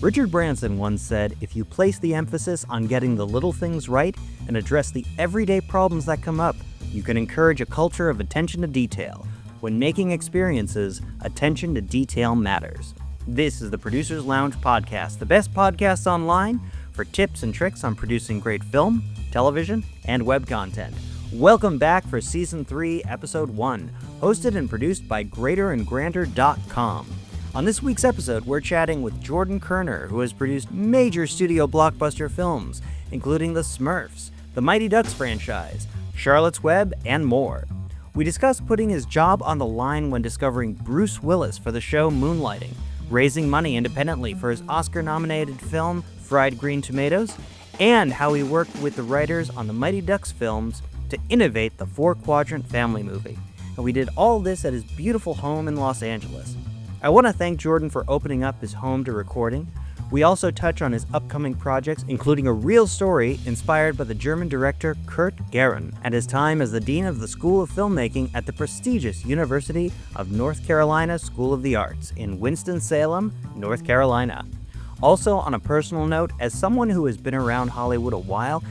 Richard Branson once said, if you place the emphasis on getting the little things right and address the everyday problems that come up, you can encourage a culture of attention to detail. When making experiences, attention to detail matters. This is the Producers Lounge Podcast, the best podcast online for tips and tricks on producing great film, television, and web content. Welcome back for Season 3, Episode 1, hosted and produced by greaterandgrander.com. On this week's episode, we're chatting with Jordan Kerner, who has produced major studio blockbuster films, including The Smurfs, the Mighty Ducks franchise, Charlotte's Web, and more. We discuss putting his job on the line when discovering Bruce Willis for the show Moonlighting, raising money independently for his Oscar-nominated film Fried Green Tomatoes, and how he worked with the writers on the Mighty Ducks films to innovate the four-quadrant family movie. And we did all this at his beautiful home in Los Angeles. I want to thank Jordan for opening up his home to recording. We also touch on his upcoming projects, including a real story inspired by the German director Kurt Gerren and his time as the Dean of the School of Filmmaking at the prestigious University of North Carolina School of the Arts in Winston-Salem, North Carolina. Also, on a personal note, as someone who has been around Hollywood a while,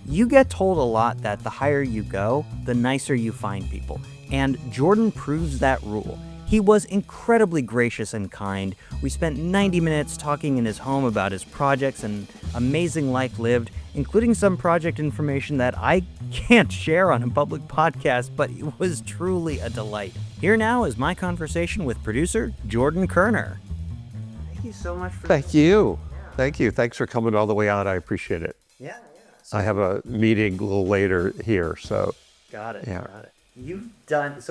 you get told a lot that the higher you go, the nicer you find people. And Jordan proves that rule. He was incredibly gracious and kind. We spent 90 minutes talking in his home about his projects and amazing life lived, including some project information that I can't share on a public podcast, but it was truly a delight. Here now is my conversation with producer Jordan Kerner. Thank you so much for Thank you. Yeah. Thank you. Thanks for coming all the way out. I appreciate it. Yeah. I have a meeting a little later here, so. Got it. Yeah. Got it. You've done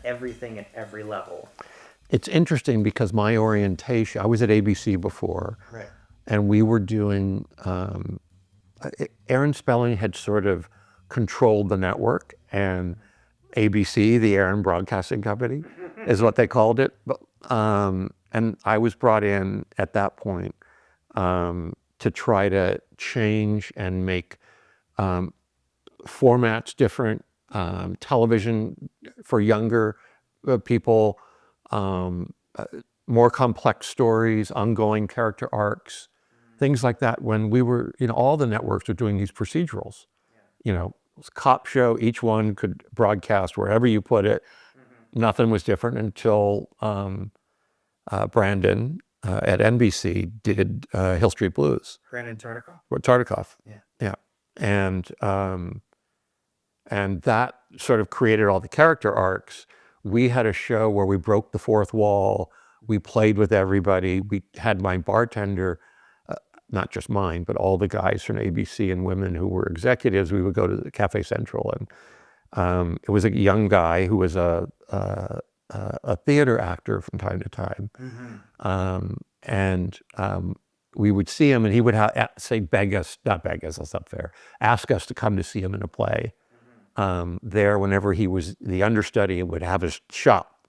everything at every level. It's interesting because my orientation, I was at ABC before, right, and we were doing, Aaron Spelling had sort of controlled the network, and ABC, the Aaron Broadcasting Company, is what they called it. But, and I was brought in at that point to try to change and make formats different, television for younger people, more complex stories, ongoing character arcs, things like that. When we were, all the networks were doing these procedurals, it was a cop show, each one could broadcast wherever you put it. Nothing was different until Brandon at NBC did Hill Street Blues. Brandon Tartikoff? Tartikoff. Yeah. And that sort of created all the character arcs. We had a show where we broke the fourth wall. We played with everybody. We had my bartender, not just mine, but all the guys from ABC and women who were executives. We would go to the Cafe Central, and it was a young guy who was a theater actor from time to time. We would see him, and he would say, ask us to come to see him in a play. There, whenever he was the understudy, would have his shop.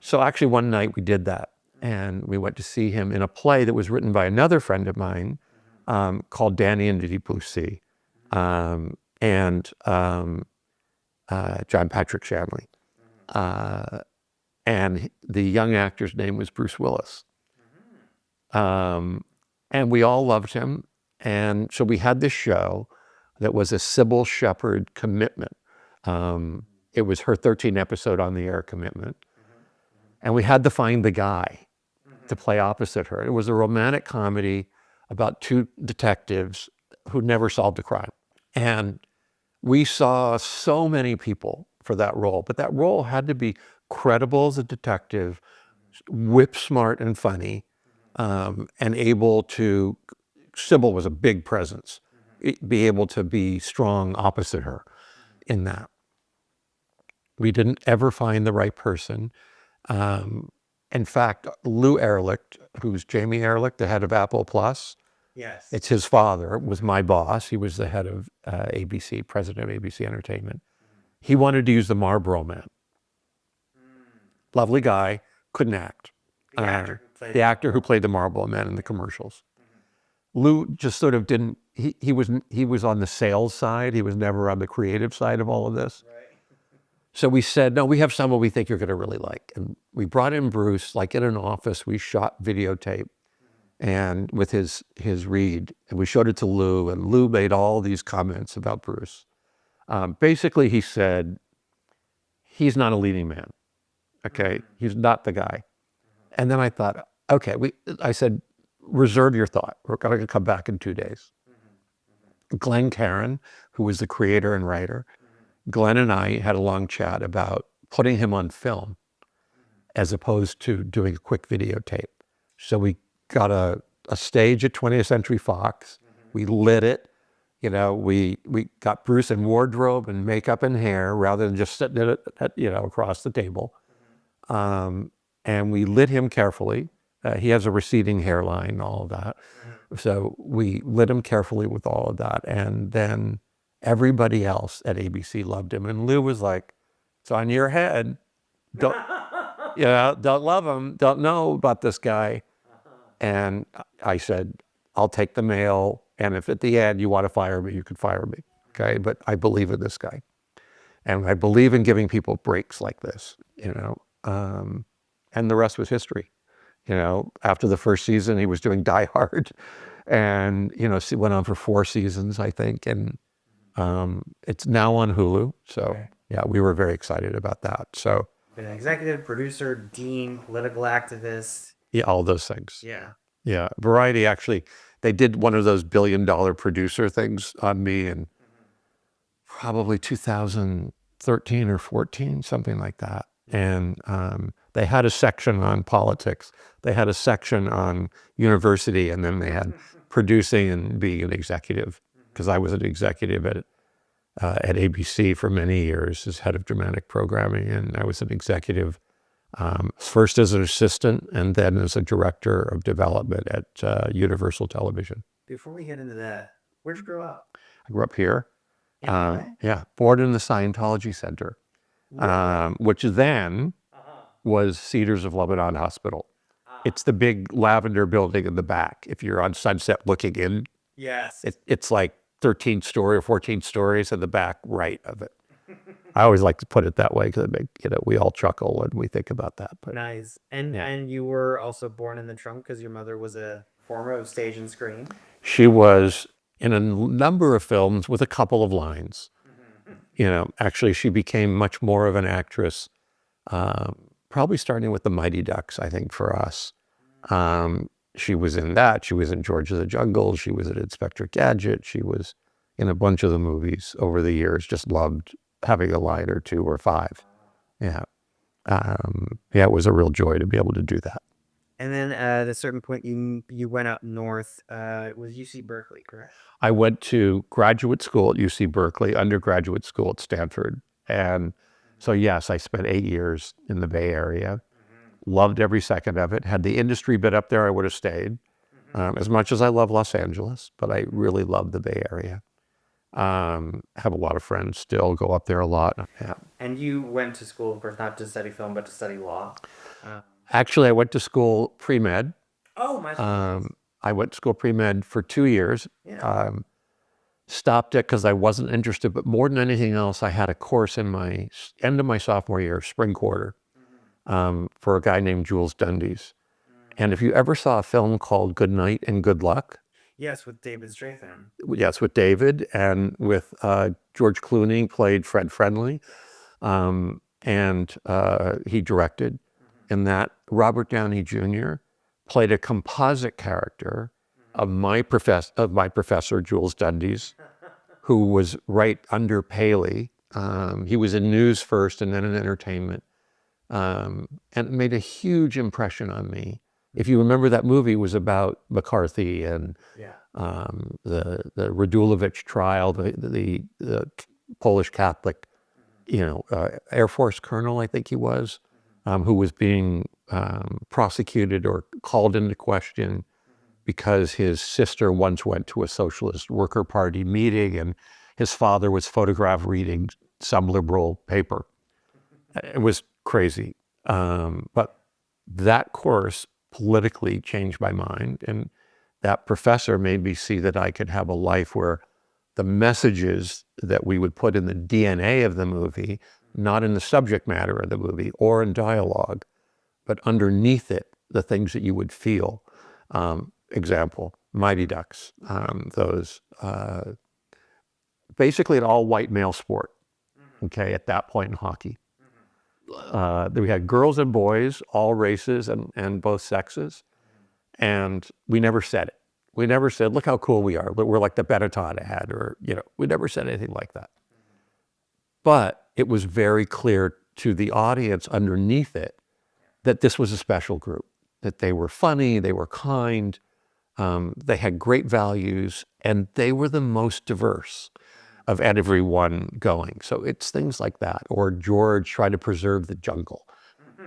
So actually one night we did that, and we went to see him in a play that was written by another friend of mine called Danny and the Deep Blue Sea, and John Patrick Shanley. And the young actor's name was Bruce Willis. And we all loved him. And so we had this show that was a Sybil Shepherd commitment. It was her 13 episode on the air commitment. And we had to find the guy to play opposite her. It was a romantic comedy about two detectives who never solved a crime. And we saw so many people for that role, but that role had to be credible as a detective, whip smart and funny, and able to, Sybil was a big presence, be able to be strong opposite her in that. We didn't ever find the right person. In fact, Lou Ehrlich, who's Jamie Ehrlich, the head of Apple Plus, yes, it's his father, was my boss. He was the head of ABC, president of ABC Entertainment. He wanted to use the Marlboro Man. Lovely guy, couldn't act. The actor who played the Marlboro Man in the commercials. Lou just sort of didn't, he was on the sales side. He was never on the creative side of all of this. Right. So we said, no, we have someone we think you're going to really like. And we brought in Bruce, like in an office, we shot videotape. and with his read, and we showed it to Lou, and Lou made all these comments about Bruce. Basically, he said, he's not a leading man. Okay, he's not the guy. And then I thought, okay, I said, reserve your thought. We're going to come back in 2 days. Glenn Caron, who was the creator and writer, Glenn and I had a long chat about putting him on film as opposed to doing a quick videotape. So we got a stage at 20th Century Fox. We lit it. You know, we got Bruce in wardrobe and makeup and hair rather than just sitting at across the table. And we lit him carefully. He has a receding hairline and all of that. So we lit him carefully with all of that. And then everybody else at ABC loved him. And Lou was like, it's on your head. Don't love him. Don't know about this guy. And I said, I'll take the mail. And if at the end you want to fire me, you can fire me. Okay. But I believe in this guy. And I believe in giving people breaks like this, and the rest was history. After the first season, he was doing Die Hard, and, it went on for 4 seasons, I think. And it's now on Hulu. So yeah, we were very excited about that. So been an executive producer, dean, political activist. Yeah, all those things. Yeah. Yeah. Variety, actually, they did one of those $1 billion producer things on me in probably 2013 or 14, something like that. And they had a section on politics. They had a section on university, and then they had producing and being an executive, because I was an executive at ABC for many years as head of dramatic programming, and I was an executive first as an assistant and then as a director of development at Universal Television. Before we get into that, where'd you grow up? I grew up here. LA? Yeah, born in the Scientology Center, which then was Cedars of Lebanon Hospital. It's the big lavender building in the back. If you're on Sunset looking in, yes, it's like 13 story or 14 stories in the back right of it. I always like to put it that way because we all chuckle when we think about that. But nice. And you were also born in the trunk because your mother was a performer of stage and screen. She was in a number of films with a couple of lines. Actually, she became much more of an actress, probably starting with the Mighty Ducks, I think, for us. She was in that. She was in George of the Jungle. She was in Inspector Gadget. She was in a bunch of the movies over the years. Just loved having a line or 2 or 5. Yeah. It was a real joy to be able to do that. And then at a certain point, you went up north. It was UC Berkeley, correct? I went to graduate school at UC Berkeley, undergraduate school at Stanford. And so, yes, I spent 8 years in the Bay Area. Loved every second of it. Had the industry been up there, I would have stayed. As much as I love Los Angeles, but I really love the Bay Area. Have a lot of friends still, go up there a lot. Yeah. And you went to school, of course, not to study film, but to study law. Actually, I went to school pre-med. Oh, my I went to school pre-med for 2 years. Yeah. Stopped it because I wasn't interested, but more than anything else, I had a course in my end of my sophomore year, spring quarter, for a guy named Jules Dundies. And if you ever saw a film called Good Night and Good Luck. Yes, with David Strathairn. Yes, with David, and with George Clooney played Fred Friendly, and he directed. In that, Robert Downey Jr. played a composite character of my professor, Jules Dundies, who was right under Paley. He was in news first and then in entertainment, and it made a huge impression on me. If you remember, that movie was about McCarthy and the Radulovich trial, the Polish Catholic, Air Force colonel, I think he was, who was being prosecuted or called into question because his sister once went to a Socialist Worker Party meeting and his father was photographed reading some liberal paper. It was crazy. But that course politically changed my mind, and that professor made me see that I could have a life where the messages that we would put in the DNA of the movie, not in the subject matter of the movie or in dialogue, but underneath it, the things that you would feel. example, Mighty Ducks, basically an all-white male sport, okay, at that point in hockey. We had girls and boys, all races and both sexes, and we never said it. We never said, look how cool we are. We're like the Benetton ad, or, we never said anything like that. But it was very clear to the audience underneath it that this was a special group, that they were funny, they were kind, they had great values, and they were the most diverse of everyone going. So it's things like that. Or George tried to preserve the jungle,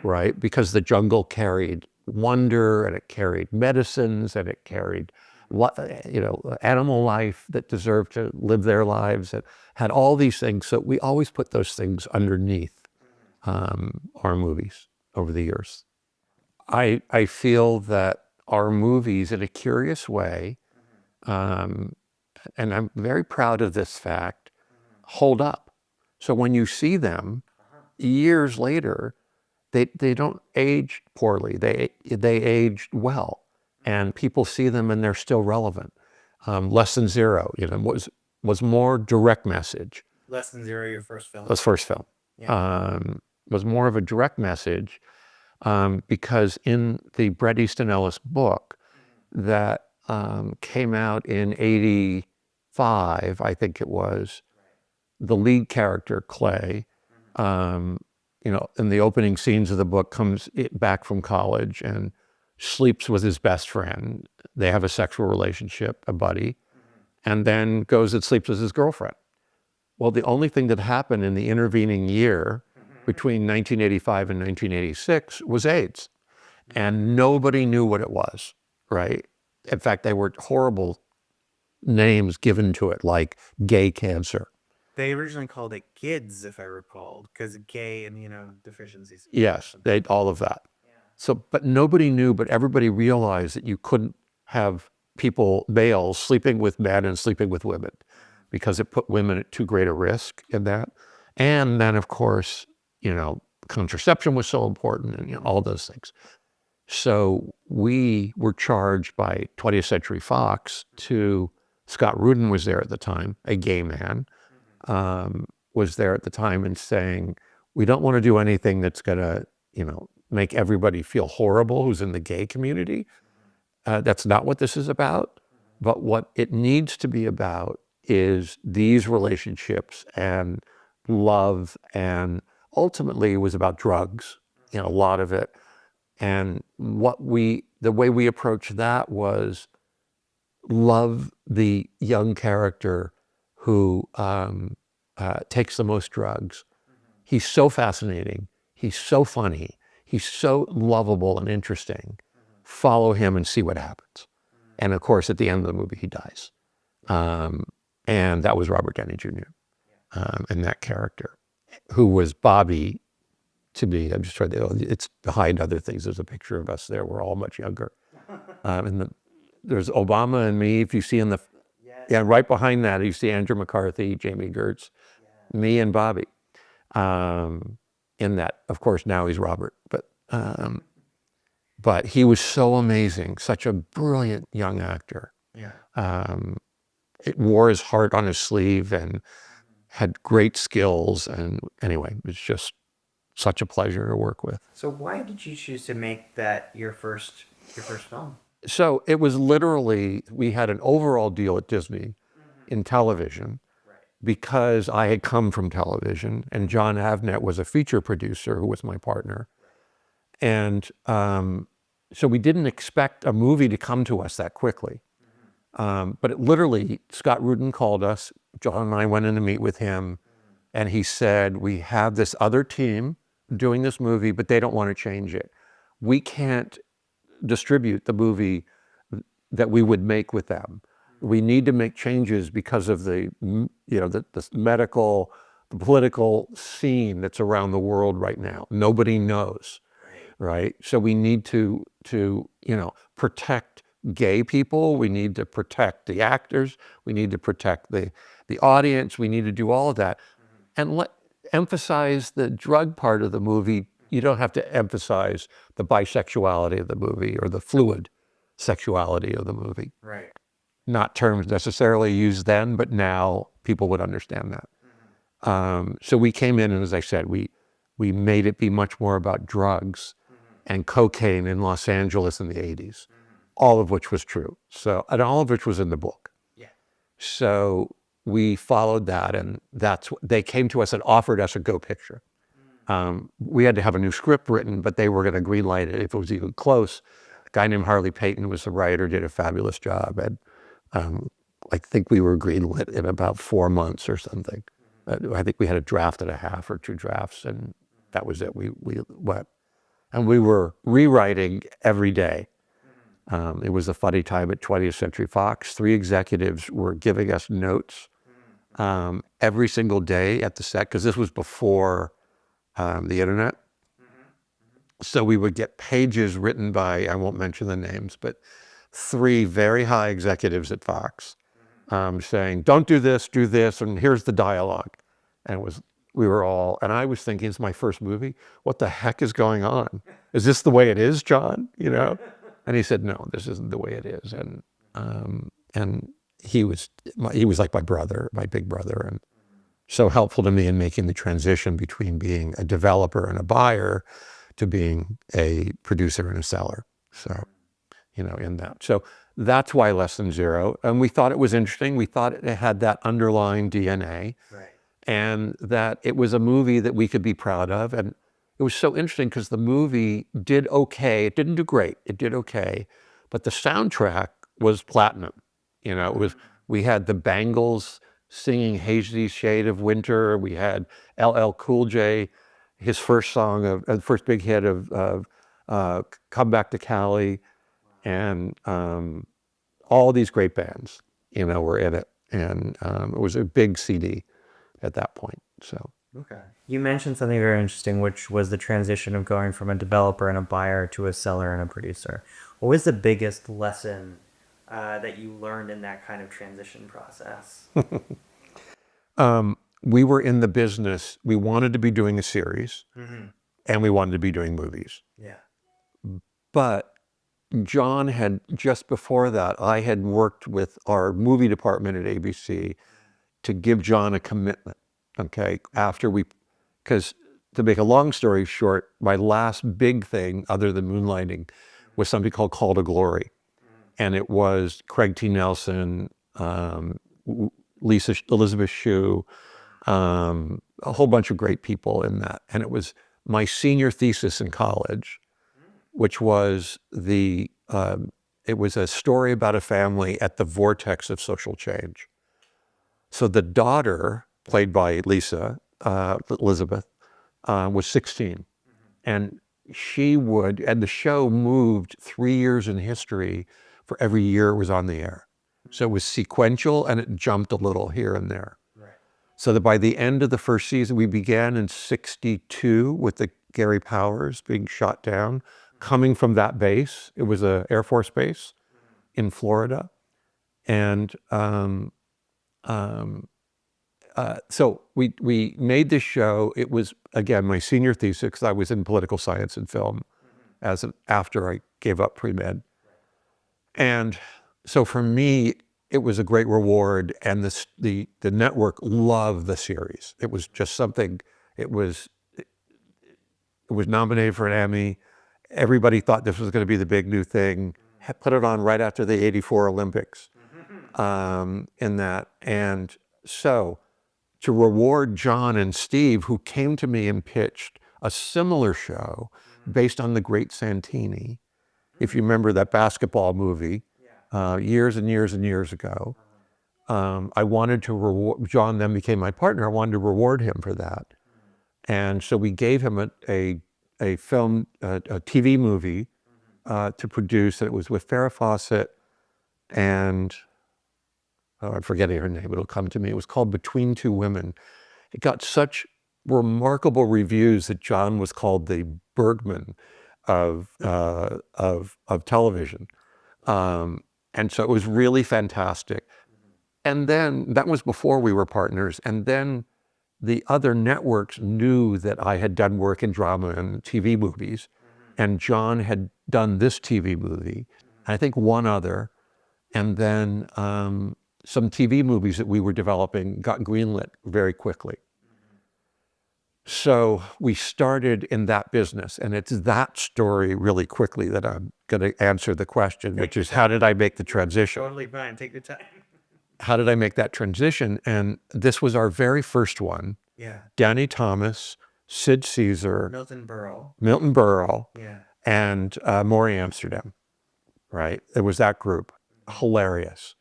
right? Because the jungle carried wonder, and it carried medicines, and it carried animal life that deserved to live their lives. It had all these things. So we always put those things underneath our movies over the years. I feel that our movies, in a curious way, and I'm very proud of this fact, hold up. So when you see them years later, they don't age poorly. They aged well, and people see them and they're still relevant. Less Than Zero, was more direct message. Less Than Zero, your first film? Was first film. Yeah. Was more of a direct message, because in the Bret Easton Ellis book that came out in 85, I think it was, the lead character, Clay, in the opening scenes of the book, comes back from college and sleeps with his best friend. They have a sexual relationship, a buddy, and then goes and sleeps with his girlfriend. Well, the only thing that happened in the intervening year between 1985 and 1986 was AIDS. And nobody knew what it was, right? In fact, there were horrible names given to it, like gay cancer. They originally called it GIDS, if I recall, because of gay immunodeficiencies. Yes, all of that. Yeah. So, but nobody knew, but everybody realized that you couldn't have males sleeping with men and sleeping with women, because it put women at too great a risk in that. And then, of course, contraception was so important, and all those things. So we were charged by 20th Century Fox Scott Rudin was there at the time, a gay man, was there at the time, and saying, we don't want to do anything that's going to, make everybody feel horrible who's in the gay community. That's not what this is about. But what it needs to be about is these relationships and love, and ultimately it was about drugs, a lot of it. And the way we approached that was love the young character who takes the most drugs. He's so fascinating. He's so funny. He's so lovable and interesting. Follow him and see what happens. And of course, at the end of the movie, he dies. And that was Robert Downey Jr. And that character, who was Bobby to me. I'm just trying to, it's behind other things. There's a picture of us there. We're all much younger. And there's Obama and me, if you see right behind that, you see Andrew McCarthy, Jamie Gertz, me and Bobby. In that, of course, now he's Robert, but he was so amazing, such a brilliant young actor. Yeah. It wore his heart on his sleeve and had great skills. And anyway, it was just such a pleasure to work with. So why did you choose to make that your first film? So it was literally, we had an overall deal at Disney in television, because I had come from television, and Jon Avnet was a feature producer who was my partner. And so we didn't expect a movie to come to us that quickly. But it literally, Scott Rudin called us, John and I went in to meet with him, and he said, we have this other team doing this movie, but they don't want to change it. We can't distribute the movie that we would make with them. We need to make changes because of the medical, the political scene that's around the world right now. Nobody knows, right? So we need to protect gay people. We need to protect the actors. We need to protect the audience. We need to do all of that. And emphasize the drug part of the movie. You don't have to emphasize the bisexuality of the movie or the fluid sexuality of the movie. Right. Not terms necessarily used then, but now people would understand that. So we came in, and as I said, we made it be much more about drugs and cocaine in Los Angeles in the 80s, all of which was true. So, and all of which was in the book. Yeah. So we followed that, and they came to us and offered us a go picture. We had to have a new script written, but they were going to greenlight it if it was even close. A guy named Harley Payton was the writer, did a fabulous job, and I think we were greenlit in about 4 months or something. I think we had a draft and a half or 2 drafts, and that was it. We went, and we were rewriting every day. It was a funny time at 20th Century Fox. 3 executives were giving us notes every single day at the set, because this was before the internet. So we would get pages written by, I won't mention the names, but 3 very high executives at Fox saying, don't do this, and here's the dialogue. And and I was thinking, it's my first movie. What the heck is going on? Is this the way it is, John? You know? And he said, no, this isn't the way it is. And he was like my brother, my big brother, and so helpful to me in making the transition between being a developer and a buyer to being a producer and a seller. So, in that. So that's why Less Than Zero. And we thought it was interesting. We thought it had that underlying DNA. Right. And that it was a movie that we could be proud of. And it was so interesting because the movie did okay. It didn't do great. It did okay. But the soundtrack was platinum. We had the Bangles singing Hazy Shade of Winter. We had LL Cool J, his first song first big hit of Come Back to Cali. And all these great bands, were in it. And it was a big CD at that point. So okay. You mentioned something very interesting, which was the transition of going from a developer and a buyer to a seller and a producer. What was the biggest lesson that you learned in that kind of transition process? We were in the business. We wanted to be doing a series, and we wanted to be doing movies. Yeah. But Jon had, just before that, I had worked with our movie department at ABC to give Jon a commitment, okay? Because to make a long story short, my last big thing, other than Moonlighting, was something called Call to Glory. And it was Craig T. Nelson, Elizabeth Shue, a whole bunch of great people in that. And it was my senior thesis in college, which was it was a story about a family at the vortex of social change. So the daughter, played by Elizabeth, was 16. And and the show moved 3 years in history for every year it was on the air. So it was sequential, and it jumped a little here and there. Right. So that by the end of the first season, we began in 1962 with the Gary Powers being shot down, coming from that base. It was an Air Force base in Florida. And so we made this show. It was, again, my senior thesis, because I was in political science and film after I gave up pre-med. And so for me, it was a great reward, and the network loved the series. It was just something. It was nominated for an Emmy. Everybody thought this was going to be the big new thing. Put it on right after the '84 Olympics. In that, and so to reward Jon and Steve, who came to me and pitched a similar show based on The Great Santini, if you remember that basketball movie, years and years and years ago. I wanted to reward, Jon then became my partner, I wanted to reward him for that. And so we gave him a film, a TV movie to produce. It was with Farrah Fawcett and, I'm forgetting her name, it'll come to me. It was called Between Two Women. It got such remarkable reviews that Jon was called the Bergman of television. And so it was really fantastic. And then that was before we were partners. And then the other networks knew that I had done work in drama and TV movies. And Jon had done this TV movie. I think one other, and then some TV movies that we were developing got greenlit very quickly. So we started in that business, and it's that story really quickly that I'm going to answer the question, which is how did I make the transition? Totally fine. Take your time. How did I make that transition? And this was our very first one. Yeah. Danny Thomas, Sid Caesar, Milton Berle, Yeah. and Maury Amsterdam, right? It was that group. Hilarious.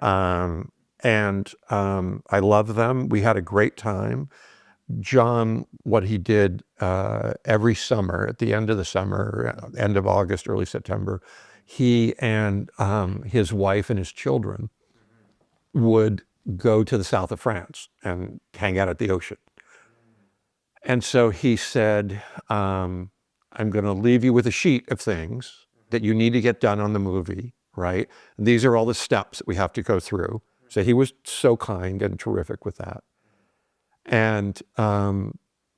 And I love them. We had a great time. Jon, what he did every summer, at the end of the summer, end of August, early September, he and his wife and his children would go to the south of France and hang out at the ocean. And so he said, I'm going to leave you with a sheet of things that you need to get done on the movie, right? And these are all the steps that we have to go through. So he was so kind and terrific with that. And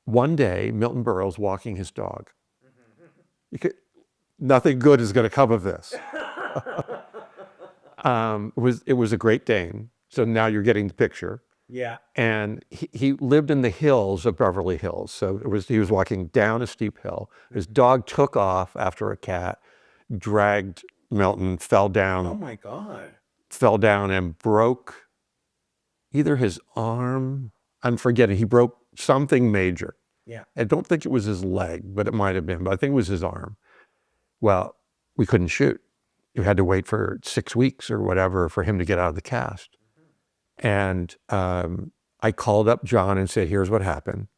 one day, Milton Berle's walking his dog. Nothing good is going to come of this. It was a Great Dane. So now you're getting the picture. Yeah. And he lived in the hills of Beverly Hills. So he was walking down a steep hill. His dog took off after a cat, dragged Milton, fell down. Oh my God. Fell down and broke either his arm. I'm forgetting. He broke something major. Yeah. I don't think it was his leg, but it might have been. But I think it was his arm. Well, we couldn't shoot. You had to wait for 6 weeks or whatever for him to get out of the cast. And I called up Jon and said, here's what happened.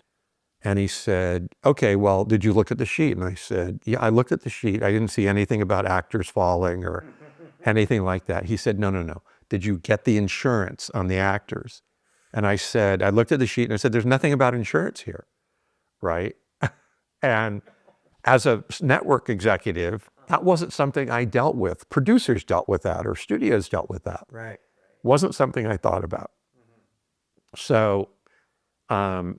And he said, okay, well, did you look at the sheet? And I said, yeah, I looked at the sheet. I didn't see anything about actors falling or anything like that. He said, no. Did you get the insurance on the actors? And I said, I looked at the sheet and I said, there's nothing about insurance here, right? And as a network executive, that wasn't something I dealt with. Producers dealt with that or studios dealt with that. Right. Wasn't something I thought about. So Jon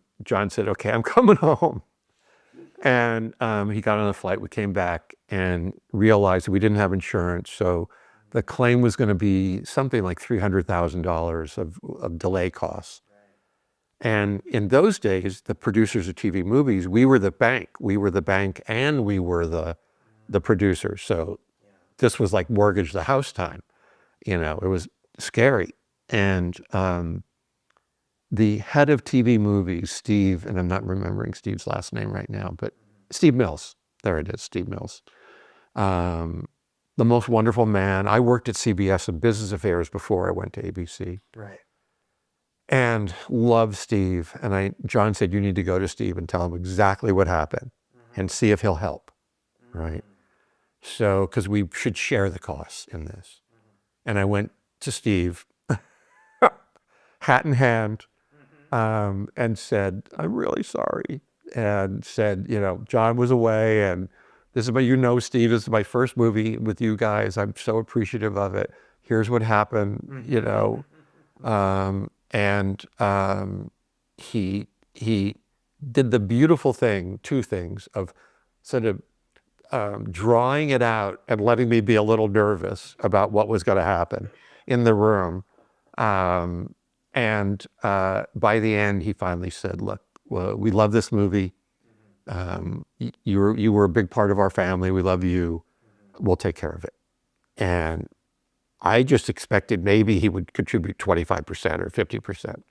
said, okay, I'm coming home. And he got on a flight. We came back and realized we didn't have insurance. So the claim was going to be something like $300,000 of delay costs. And in those days, the producers of TV movies, we were the bank. We were the bank and we were the producers. So this was like mortgage the house time. You know, it was scary. And the head of TV movies, Steve, and I'm not remembering Steve's last name right now, but Steve Mills. There it is, Steve Mills. The most wonderful man. I worked at CBS in business affairs before I went to ABC. Right. And loved Steve. And Jon said, you need to go to Steve and tell him exactly what happened and see if he'll help, right? So, because we should share the costs in this. And I went to Steve, hat in hand, and said, I'm really sorry. And said, you know, Jon was away and this is Steve, this is my first movie with you guys. I'm so appreciative of it. Here's what happened, you know. He did the beautiful thing, two things, of sort of drawing it out and letting me be a little nervous about what was going to happen in the room. By the end, he finally said, look, well, we love this movie. You were a big part of our family. We love you. We'll take care of it. And I just expected maybe he would contribute 25% or 50%.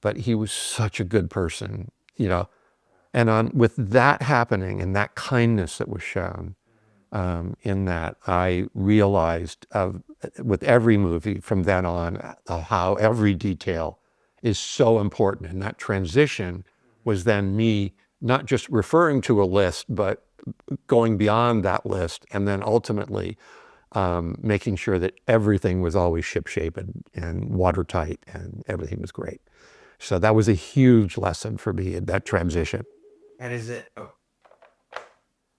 But he was such a good person, you know. And with that happening and that kindness that was shown in that, I realized with every movie from then on how every detail is so important. And that transition was then me not just referring to a list, but going beyond that list and then ultimately making sure that everything was always shipshape and watertight and everything was great. So that was a huge lesson for me in that transition. And is it? Oh.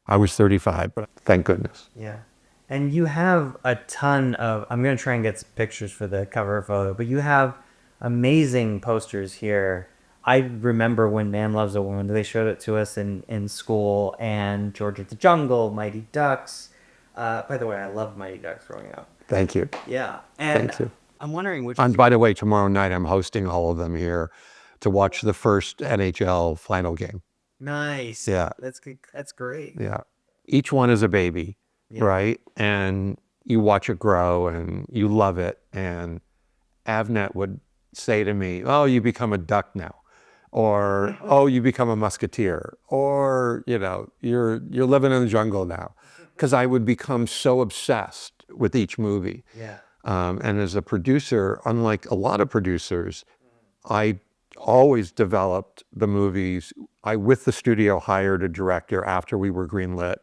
I was 35, but thank goodness. Yeah. And you have a ton of, I'm going to try and get some pictures for the cover photo, but you have amazing posters here. I remember when Man Loves a Woman, they showed it to us in school, and George of the Jungle, Mighty Ducks. By the way, I loved Mighty Ducks growing up. Thank you. Yeah, and Thank you. I'm wondering which. And by the way, tomorrow night I'm hosting all of them here to watch the first NHL final game. Nice. Yeah. That's good. That's great. Yeah. Each one is a baby, Yeah. right? And you watch it grow and you love it. And Avnet would say to me, "Oh, you become a duck now," or "Oh, you become a musketeer," or you're living in the jungle now," because I would become so obsessed with each movie. Yeah. And as a producer, unlike a lot of producers, I always developed the movies. I, with the studio, hired a director after we were greenlit.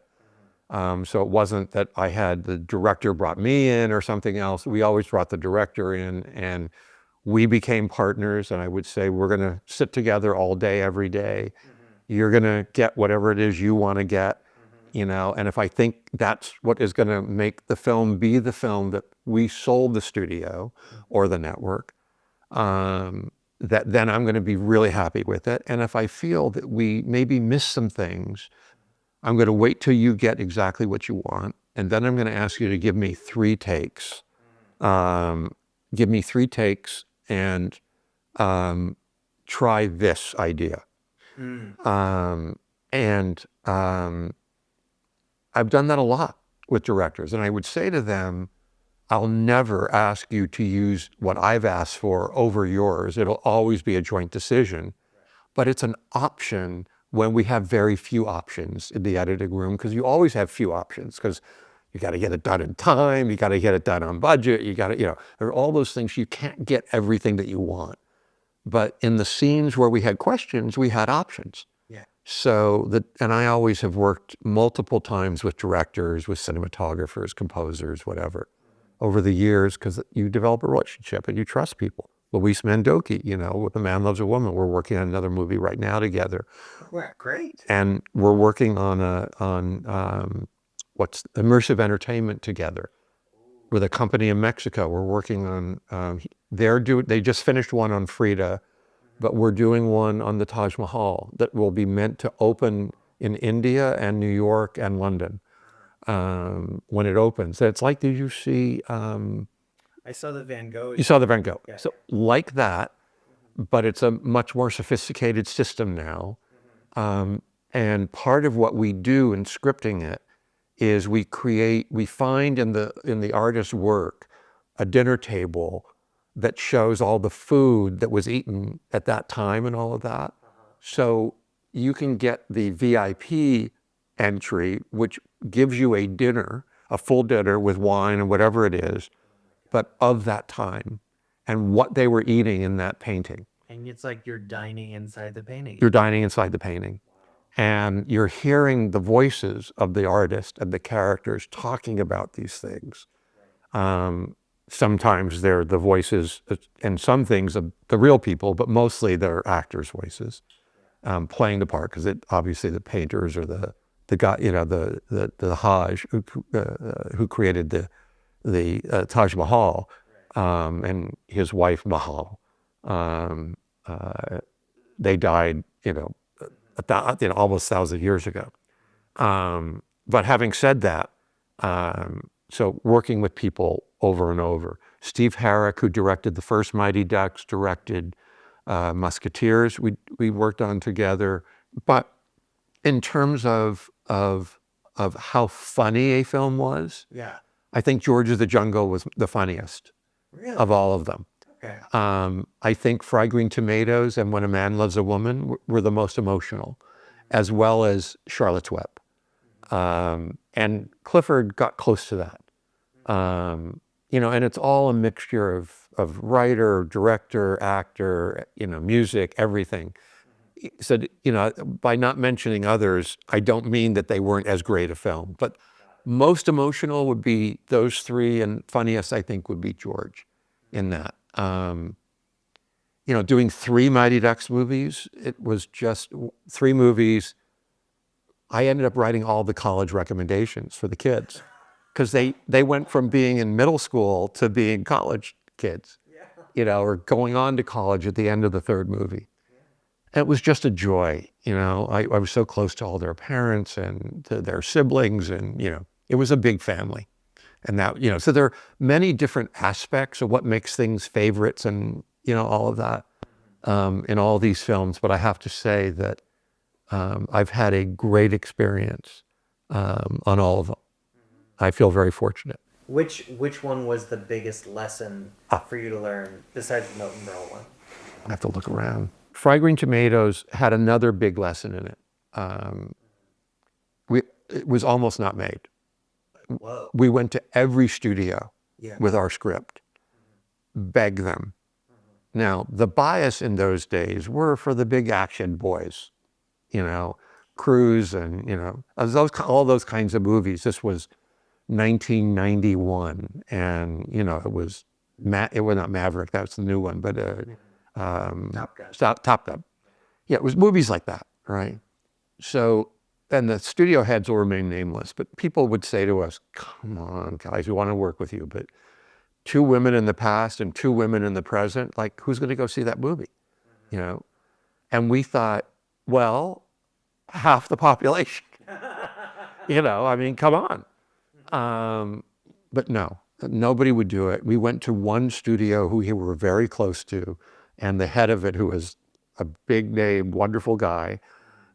So it wasn't that I had the director brought me in or something else. We always brought the director in, and we became partners. And I would say, we're going to sit together all day, every day. You're going to get whatever it is you want to get, and if I think that's what is going to make the film be the film that we sold the studio or the network, that then I'm going to be really happy with it. And if I feel that we maybe miss some things, I'm going to wait till you get exactly what you want. And then I'm going to ask you to give me 3 takes. Give me 3 takes and try this idea. I've done that a lot with directors. And I would say to them, I'll never ask you to use what I've asked for over yours. It'll always be a joint decision. But it's an option when we have very few options in the editing room, because you always have few options, because you got to get it done in time, you got to get it done on budget, you got to, there are all those things. You can't get everything that you want. But in the scenes where we had questions, we had options. Yeah. And I always have worked multiple times with directors, with cinematographers, composers, whatever, over the years, because you develop a relationship and you trust people. Luis Mandoki, with A Man Loves a Woman, we're working on another movie right now together. Well, great. And we're working on what's immersive entertainment together with a company in Mexico. We're working on they just finished one on Frida, but we're doing one on the Taj Mahal that will be meant to open in India and New York and London when it opens. It's like, did you see? I saw the Van Gogh. You saw the Van Gogh. Yeah. So like that, but it's a much more sophisticated system now. And part of what we do in scripting it is we find in the artist's work a dinner table that shows all the food that was eaten at that time and all of that. So you can get the VIP entry, which gives you a dinner, a full dinner with wine and whatever it is, but of that time and what they were eating in that painting. And it's like you're dining inside the painting. You're dining inside the painting. And you're hearing the voices of the artist and the characters talking about these things. Sometimes they're the voices and some things of the real people, but mostly they're actors' voices playing the part, because obviously the painters or the guy, the Haj who created the Taj Mahal, and his wife Mahal, they died, almost 1,000 years ago. But having said that, so working with people over and over. Steve Herrick, who directed the first Mighty Ducks, directed Musketeers. We worked on together. But in terms of how funny a film was, Yeah. I think George of the Jungle was the funniest of all of them. Okay. I think Fried Green Tomatoes and When a Man Loves a Woman were the most emotional, as well as Charlotte's Web. And Clifford got close to that. And it's all a mixture of writer, director, actor, music, everything. So, by not mentioning others, I don't mean that they weren't as great a film, but most emotional would be those 3, and funniest, I think, would be George in that. Doing 3 Mighty Ducks movies, it was just 3 movies. I ended up writing all the college recommendations for the kids, because they went from being in middle school to being college kids, or going on to college at the end of the 3rd movie. And it was just a joy, I was so close to all their parents and to their siblings, and, It was a big family. And that, so there are many different aspects of what makes things favorites and, all of that in all these films. But I have to say that I've had a great experience on all of them. I feel very fortunate. Which one was the biggest lesson for you to learn besides the Milton Berle one? I have to look around. Fried Green Tomatoes had another big lesson in it. It was almost not made. Whoa. We went to every studio Yeah. with our script, beg them. Now, the bias in those days were for the big action boys, Cruise and, all those kinds of movies. This was 1991, and, it was not Maverick, that's the new one, but Top Gun. Yeah, it was movies like that, right? So, and the studio heads will remain nameless, but people would say to us, come on, guys, we want to work with you, but 2 women in the past and 2 women in the present, like, who's going to go see that movie? And we thought, well, half the population, I mean, come on. But no, nobody would do it. We went to one studio who we were very close to, and the head of it, who was a big name, wonderful guy.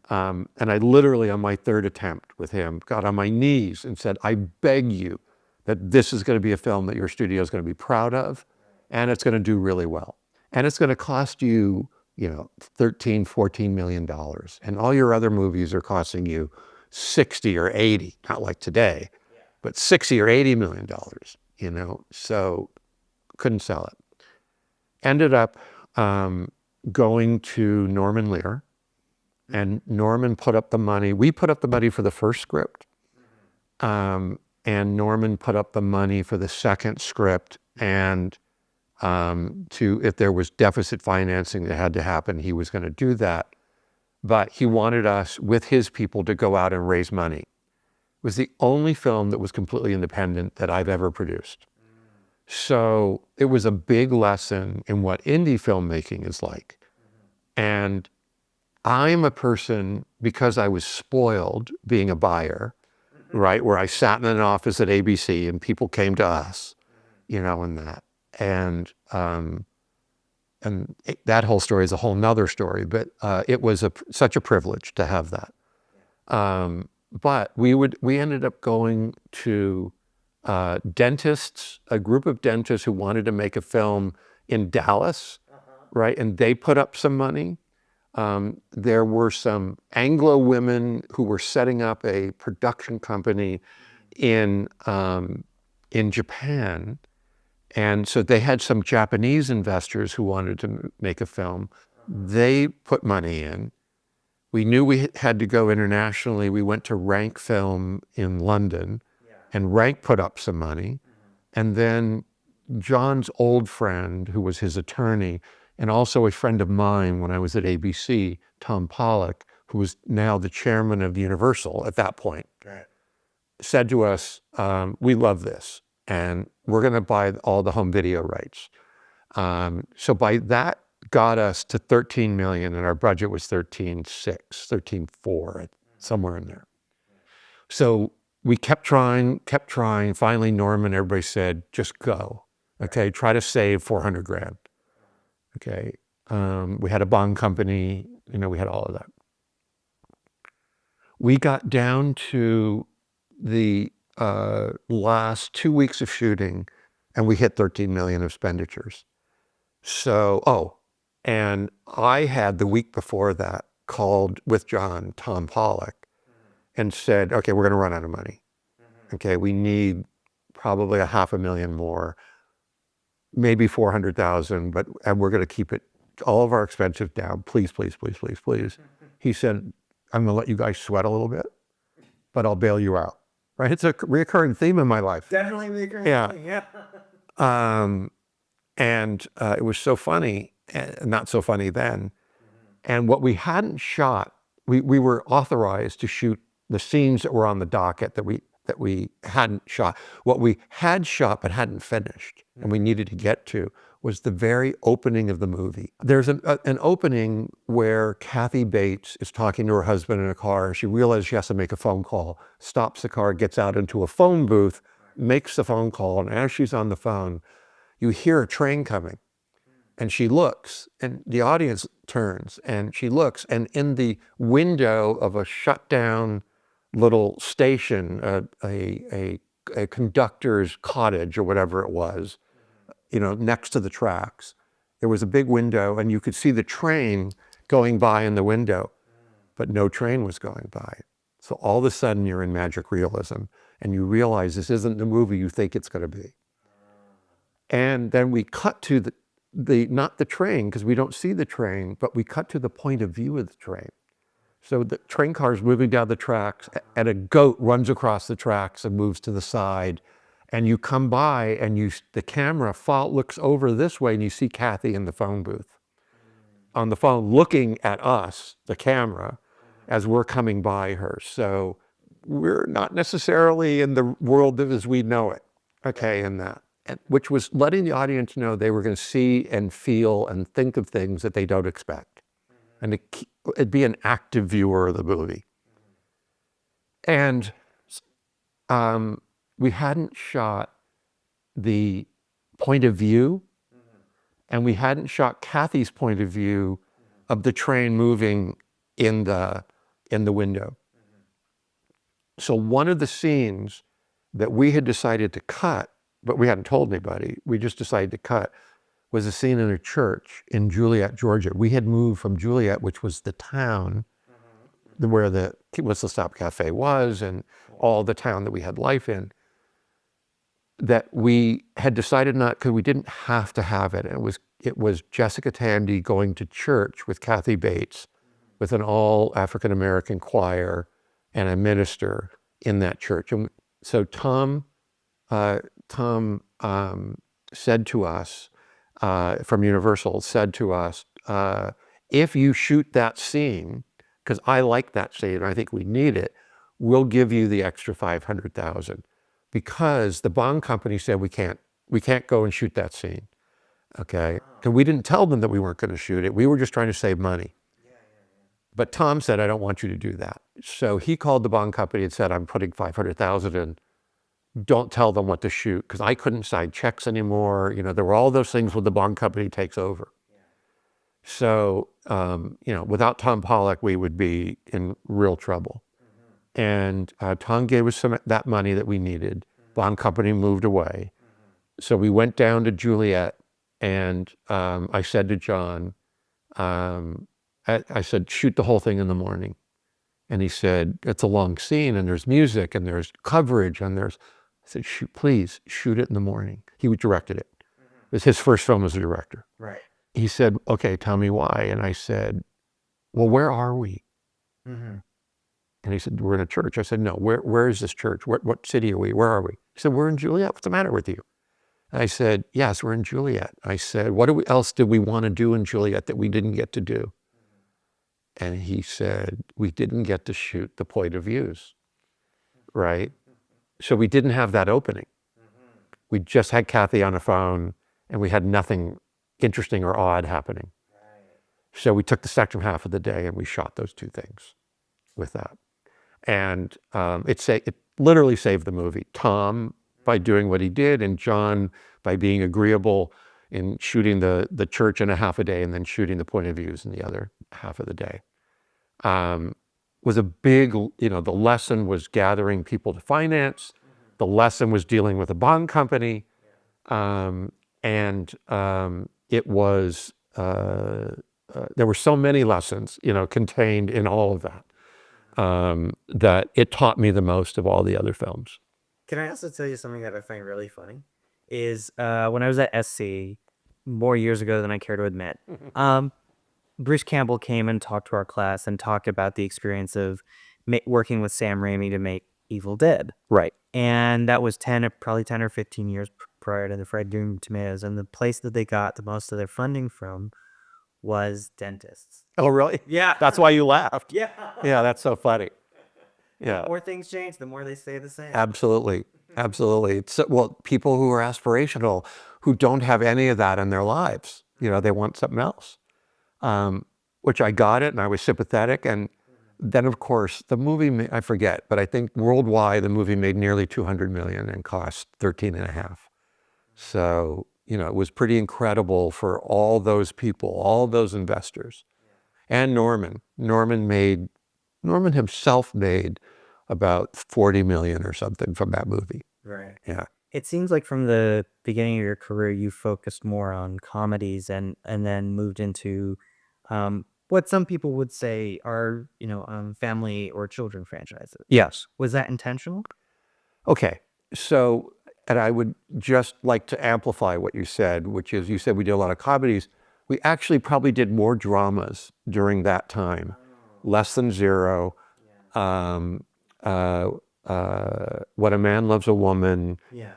And I literally, on my 3rd attempt with him, got on my knees and said, I beg you that this is going to be a film that your studio is going to be proud of, and it's going to do really well. And it's going to cost you, $13, $14 million. And all your other movies are costing you 60 or 80, not like today, but 60 or 80 million dollars, so couldn't sell it. Ended up going to Norman Lear, and Norman put up the money. We put up the money for the first script, and Norman put up the money for the second script, and if there was deficit financing that had to happen, he was going to do that. But he wanted us, with his people, to go out and raise money. It was the only film that was completely independent that I've ever produced. So it was a big lesson in what indie filmmaking is like. And I'm a person, because I was spoiled being a buyer, right, where I sat in an office at ABC and people came to us, and that. And that whole story is a whole nother story, but it was such a privilege to have that. But we ended up going to dentists, a group of dentists who wanted to make a film in Dallas, right? And they put up some money. There were some Anglo women who were setting up a production company in Japan. And so they had some Japanese investors who wanted to make a film. They put money in. We knew we had to go internationally. We went to Rank Film in London, and Rank put up some money. And then John's old friend, who was his attorney, and also a friend of mine when I was at ABC, Tom Pollock, who was now the chairman of Universal at that point, said to us, we love this, and we're going to buy all the home video rights. So by that got us to 13 million, and our budget was 13.6, 13.4, somewhere in there. So we kept trying. Finally, Norman, everybody said, just go. Okay, try to save 400 grand. Okay, we had a bond company, we had all of that. We got down to the last 2 weeks of shooting, and we hit 13 million of expenditures. So, and I had the week before that called with Tom Pollock, and said, okay, we're going to run out of money. Okay, we need probably $500,000 more, maybe 400,000, and we're going to keep all of our expenses down. Please, please, please, please, please. He said, I'm going to let you guys sweat a little bit, but I'll bail you out. Right? It's a recurring theme in my life. Definitely recurring thing, yeah. And it was so funny, not so funny then. And what we hadn't shot, we were authorized to shoot the scenes that were on the docket that we hadn't shot. What we had shot but hadn't finished, and we needed to get to, was the very opening of the movie. There's an opening where Kathy Bates is talking to her husband in a car. She realizes she has to make a phone call, stops the car, gets out into a phone booth, makes the phone call, and as she's on the phone, you hear a train coming. And she looks, and the audience turns, and she looks, and in the window of a shut down little station, a conductor's cottage or whatever it was, next to the tracks, there was a big window, and you could see the train going by in the window, but no train was going by. So all of a sudden you're in magic realism, and you realize this isn't the movie you think it's going to be. And then we cut to the not the train, because we don't see the train, but we cut to the point of view of the train. So the train car is moving down the tracks, and a goat runs across the tracks and moves to the side. And you come by, and the camera looks over this way, and you see Kathy in the phone booth, on the phone, looking at us, the camera, as we're coming by her. So we're not necessarily in the world as we know it, okay, in that. Which was letting the audience know they were going to see and feel and think of things that they don't expect. And it'd be an active viewer of the movie. And we hadn't shot the point of view, and we hadn't shot Kathy's point of view of the train moving in the window. So one of the scenes that we had decided to cut, but we hadn't told anybody, we just decided to cut, was a scene in a church in Juliet, Georgia. We had moved from Juliet, which was the town where the Whistle Stop Cafe was, and all the town that we had life in, that we had decided not, because we didn't have to have it. And it was Jessica Tandy going to church with Kathy Bates, with an all African-American choir and a minister in that church. And so Tom said to us, from Universal, said to us, if you shoot that scene, because I like that scene, I think we need it, we'll give you the extra $500,000, because the bond company said we can't go and shoot that scene, okay? Because we didn't tell them that we weren't going to shoot it. We were just trying to save money. But Tom said, I don't want you to do that. So he called the bond company and said, I'm putting $500,000 in. Don't tell them what to shoot, because I couldn't sign checks anymore. There were all those things when the bond company takes over. So, without Tom Pollock, we would be in real trouble. And Tom gave us that money that we needed. Bond company moved away. So we went down to Juliet, and I said to Jon, I said, shoot the whole thing in the morning. And he said, it's a long scene, and there's music, and there's coverage, and I said, please shoot it in the morning. He directed it. It was his first film as a director. Right. He said, okay, tell me why. And I said, well, where are we? And he said, we're in a church. I said, no, where is this church? What city are we? Where are we? He said, we're in Juliet. What's the matter with you? And I said, yes, we're in Juliet. I said, what else did we want to do in Juliet that we didn't get to do? And he said, we didn't get to shoot the point of views, right? So we didn't have that opening. We just had Kathy on the phone, and we had nothing interesting or odd happening. So we took the second half of the day, and we shot those two things with that. And it literally saved the movie. Tom, by doing what he did, and Jon, by being agreeable in shooting the church in a half a day and then shooting the point of views in the other half of the day. Was a big, the lesson was gathering people to finance. The lesson was dealing with a bond company. It was, there were so many lessons, contained in all of that, that it taught me the most of all the other films. Can I also tell you something that I find really funny? Is when I was at SC, more years ago than I care to admit, Bruce Campbell came and talked to our class and talked about the experience of working with Sam Raimi to make Evil Dead. Right. And that was probably 10 or 15 years prior to the Fried Green Tomatoes. And the place that they got the most of their funding from was dentists. Oh, really? Yeah. That's why you laughed. Yeah. Yeah, that's so funny. Yeah. The more things change, the more they stay the same. Absolutely. Absolutely. So, well, people who are aspirational, who don't have any of that in their lives. You know, they want something else, which I got it, and I was sympathetic. And then, of course, the movie, I forget, but I think worldwide, the movie made nearly 200 million and cost 13 and a half. So, you know, it was pretty incredible for all those people, all those investors. And Norman himself made about 40 million or something from that movie. Right. Yeah. It seems like from the beginning of your career, you focused more on comedies and then moved into what some people would say are, family or children franchises. Yes. Was that intentional? Okay. So, and I would just like to amplify what you said, which is you said we did a lot of comedies. We actually probably did more dramas during that time. Less Than Zero, When a Man Loves a Woman. Yeah.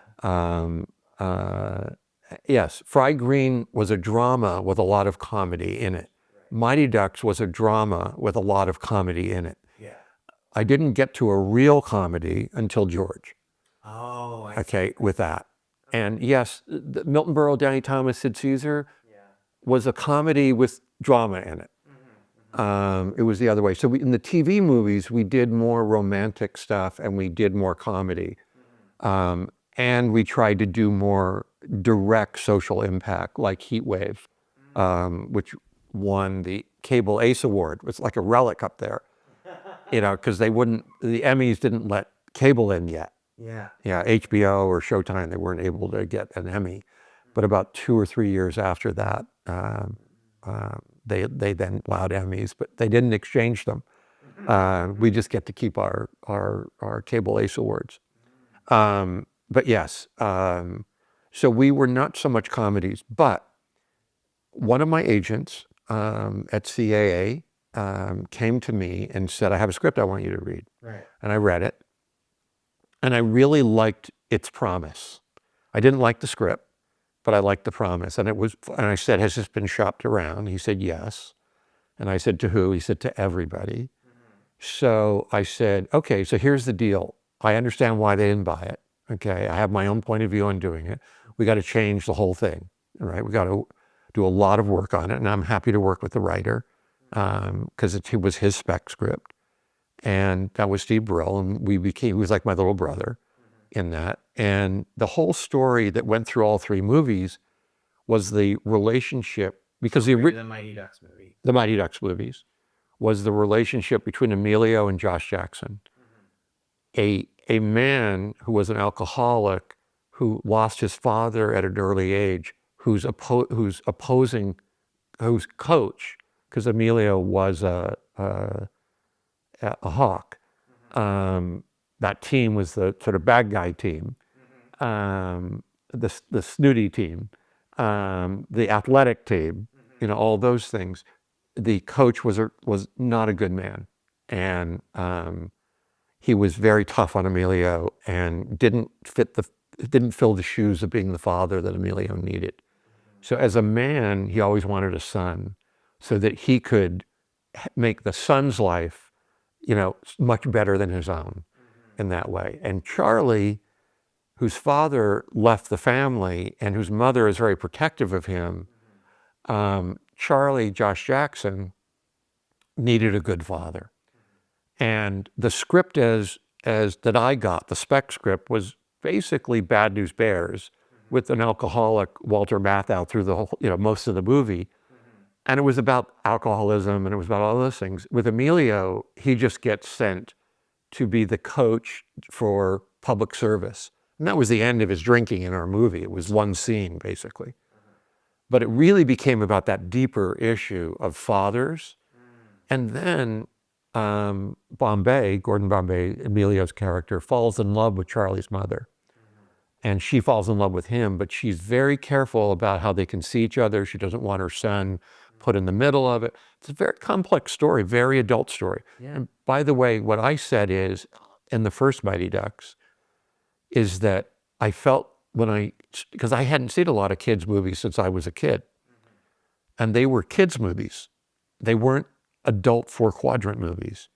Yes, Fry Green was a drama with a lot of comedy in it. Mighty Ducks was a drama with a lot of comedy in it. Yeah. I didn't get to a real comedy until George. Oh, Okay, with that. And yes, Milton Berle, Danny Thomas, Sid Caesar was a comedy with drama in it. It was the other way. So in the TV movies, we did more romantic stuff and we did more comedy. And we tried to do more direct social impact, like Heat Wave, which won the Cable Ace Award. It was like a relic up there, because the Emmys didn't let cable in yet. Yeah. Yeah, HBO or Showtime, they weren't able to get an Emmy. But about 2 or 3 years after that, they then allowed Emmys, but they didn't exchange them. We just get to keep our Cable Ace Awards. But yes, so we were not so much comedies, but one of my agents at CAA came to me and said, I have a script I want you to read. Right. And I read it. And I really liked its promise. I didn't like the script, but I liked the promise. And I said, has this been shopped around? He said, yes. And I said, to who? He said, to everybody. So I said, okay, so here's the deal. I understand why they didn't buy it. Okay, I have my own point of view on doing it. We got to change the whole thing, right? We got to do a lot of work on it. And I'm happy to work with the writer because it was his spec script. And that was Steve Brill, and he was like my little brother in that. And the whole story that went through all 3 movies was the relationship, because the Mighty Ducks movie. The Mighty Ducks movies was the relationship between Emilio and Josh Jackson. A man who was an alcoholic, who lost his father at an early age, who's coach, because Emilio was a hawk. That team was the sort of bad guy team, the snooty team, the athletic team, all those things. The coach was not a good man, and he was very tough on Emilio and didn't fill the shoes of being the father that Emilio needed. So as a man, he always wanted a son so that he could make the son's life, much better than his own in that way. And Charlie, whose father left the family and whose mother is very protective of him, Charlie, Josh Jackson, needed a good father. And the script as that I got, the spec script, was basically Bad News Bears with an alcoholic Walter Matthau through the whole, most of the movie. And it was about alcoholism and it was about all those things. With Emilio, he just gets sent to be the coach for public service. And that was the end of his drinking in our movie. It was one scene, basically. But it really became about that deeper issue of fathers. And then Gordon Bombay, Emilio's character, falls in love with Charlie's mother. And she falls in love with him, but she's very careful about how they can see each other. She doesn't want her son put in the middle of it. It's a very complex story, very adult story. Yeah. And by the way, what I said is, in the first Mighty Ducks, is that I felt because I hadn't seen a lot of kids' movies since I was a kid. And they were kids' movies. They weren't adult 4-quadrant movies.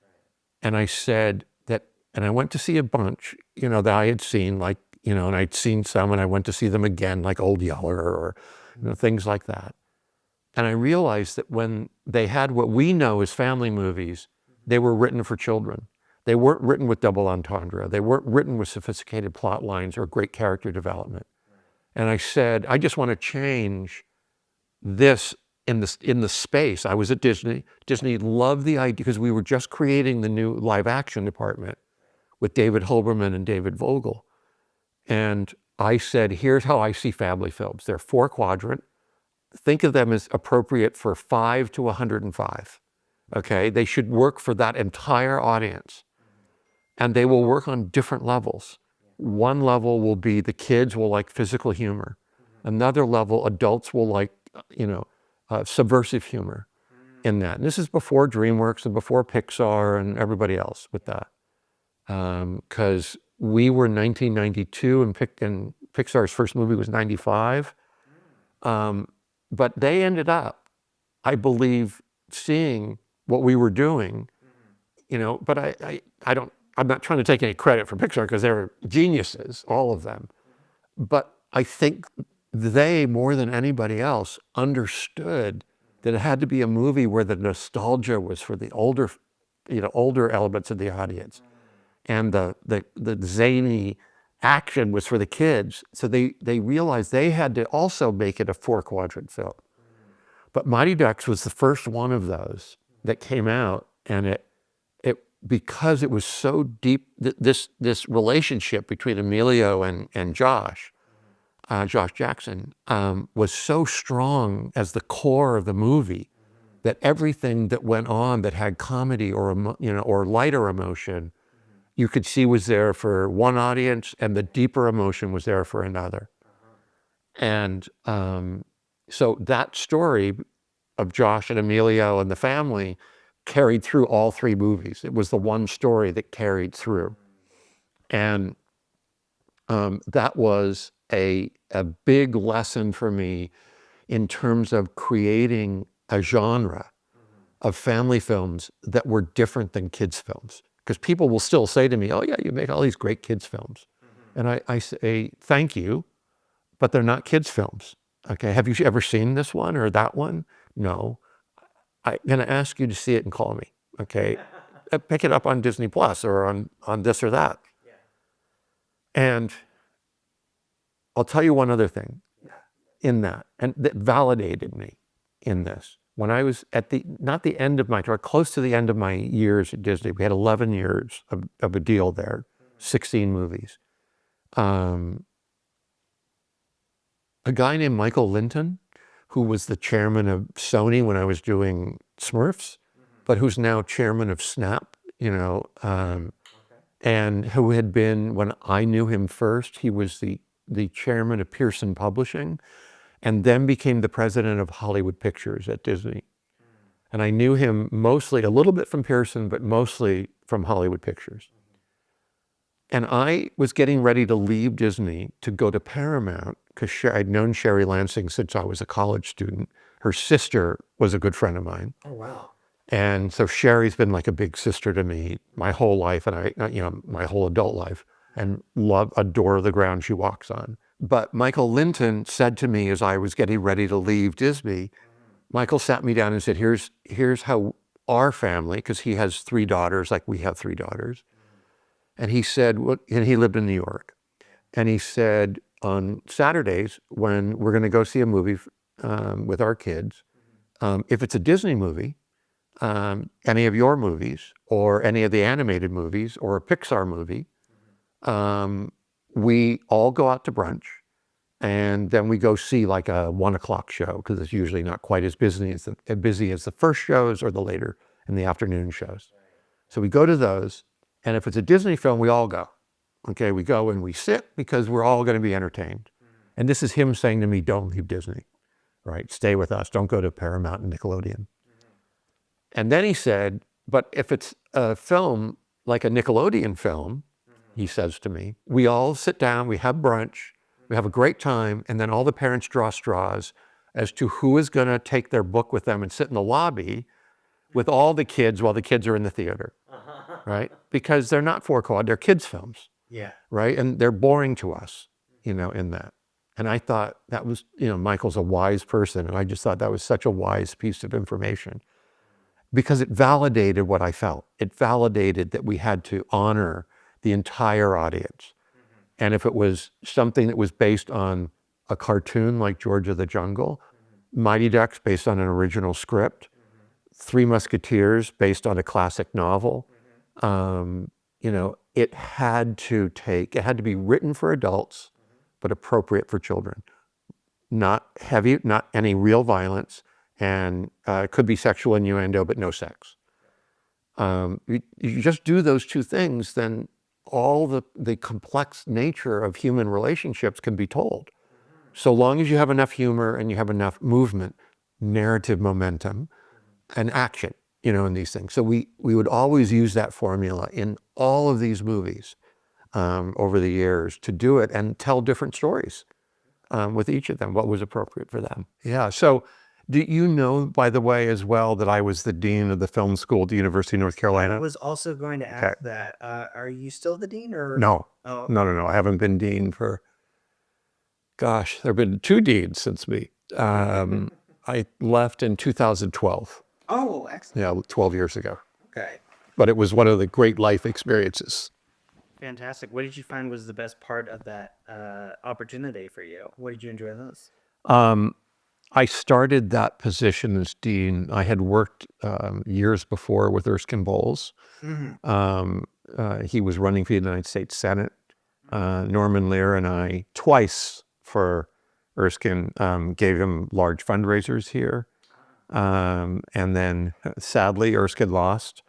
And I said that, and I went to see a bunch, that I had seen, like and I'd seen some and I went to see them again, like Old Yeller or things like that. And I realized that when they had what we know as family movies, they were written for children. They weren't written with double entendre. They weren't written with sophisticated plot lines or great character development. And I said, I just want to change this in the space. I was at Disney. Disney loved the idea because we were just creating the new live action department with David Hilberman and David Vogel. And I said, here's how I see family films. They're 4-quadrant. Think of them as appropriate for 5 to 105. Okay, they should work for that entire audience. And they will work on different levels. One level will be the kids will like physical humor. Another level, adults will like, subversive humor in that. And this is before DreamWorks and before Pixar and everybody else with that. Because we were 1992 and Pixar's first movie was 95. But they ended up, I believe, seeing what we were doing, but I'm not trying to take any credit for Pixar because they're geniuses, all of them. But I think they, more than anybody else, understood that it had to be a movie where the nostalgia was for the older elements of the audience. And the zany action was for the kids. So they realized they had to also make it a 4-quadrant film. But Mighty Ducks was the first one of those that came out, and it because it was so deep, this relationship between Emilio and Josh Jackson, was so strong as the core of the movie that everything that went on that had comedy or lighter emotion, you could see was there for one audience, and the deeper emotion was there for another. And so that story of Josh and Emilio and the family carried through all 3 movies. It was the one story that carried through. And that was a big lesson for me in terms of creating a genre of family films that were different than kids' films. Because people will still say to me, oh yeah, you make all these great kids' films. And I say, thank you, but they're not kids' films. Okay, have you ever seen this one or that one? No. I'm gonna ask you to see it and call me, okay? Pick it up on Disney Plus or on this or that. Yeah. And I'll tell you one other thing in that, and that validated me in this. When I was at not the end of my tour, close to the end of my years at Disney, we had 11 years of a deal there, 16 movies. A guy named Michael Linton, who was the chairman of Sony when I was doing Smurfs, but who's now chairman of Snap, and who had been, when I knew him first, he was the chairman of Pearson Publishing, and then became the president of Hollywood Pictures at Disney. And I knew him mostly, a little bit from Pearson, but mostly from Hollywood Pictures. And I was getting ready to leave Disney to go to Paramount because I'd known Sherry Lansing since I was a college student. Her sister was a good friend of mine. Oh, wow. And so Sherry's been like a big sister to me my whole life, and my whole adult life, and adore the ground she walks on. But Michael Linton said to me as I was getting ready to leave Disney, Michael sat me down and said, here's how our family, because he has 3 daughters, like we have 3 daughters. And he said, and he lived in New York. And he said, on Saturdays, when we're going to go see a movie with our kids, if it's a Disney movie, any of your movies, or any of the animated movies, or a Pixar movie, we all go out to brunch, and then we go see like a 1 o'clock show, because it's usually not quite as busy as the first shows or the later in the afternoon shows. So we go to those, and if it's a Disney film, we all go. Okay, we go and we sit because we're all going to be entertained. And this is him saying to me, don't leave Disney, right? Stay with us. Don't go to Paramount and Nickelodeon. And then he said, but if it's a film like a Nickelodeon film, he says to me, we all sit down, we have brunch, we have a great time, and then all the parents draw straws as to who is going to take their book with them and sit in the lobby with all the kids while the kids are in the theater, right? Because they're not 4-quad, they're kids' films. Yeah. right? And they're boring to us, in that. And I thought that was, Michael's a wise person. And I just thought that was such a wise piece of information because it validated what I felt. It validated that we had to honor the entire audience. And if it was something that was based on a cartoon like George of the Jungle, Mighty Ducks based on an original script, Three Musketeers based on a classic novel, it had to be written for adults, but appropriate for children. Not heavy, not any real violence, and it could be sexual innuendo, but no sex. You just do those two things, then all the complex nature of human relationships can be told. So long as you have enough humor and you have enough movement, narrative momentum, and action, in these things. So we would always use that formula in all of these movies over the years to do it and tell different stories with each of them, what was appropriate for them. Yeah. So do you know, by the way, as well, that I was the dean of the film school at the University of North Carolina? I was also going to ask that. Are you still the dean or? No. Oh. No. I haven't been dean for, gosh, there have been 2 deans since me. I left in 2012. Oh, excellent. Yeah, 12 years ago. Okay. But it was one of the great life experiences. Fantastic. What did you find was the best part of that opportunity for you? What did you enjoy most? I started that position as dean. I had worked years before with Erskine Bowles. He was running for the United States Senate. Norman Lear and I, twice for Erskine, gave him large fundraisers here. And then sadly, Erskine lost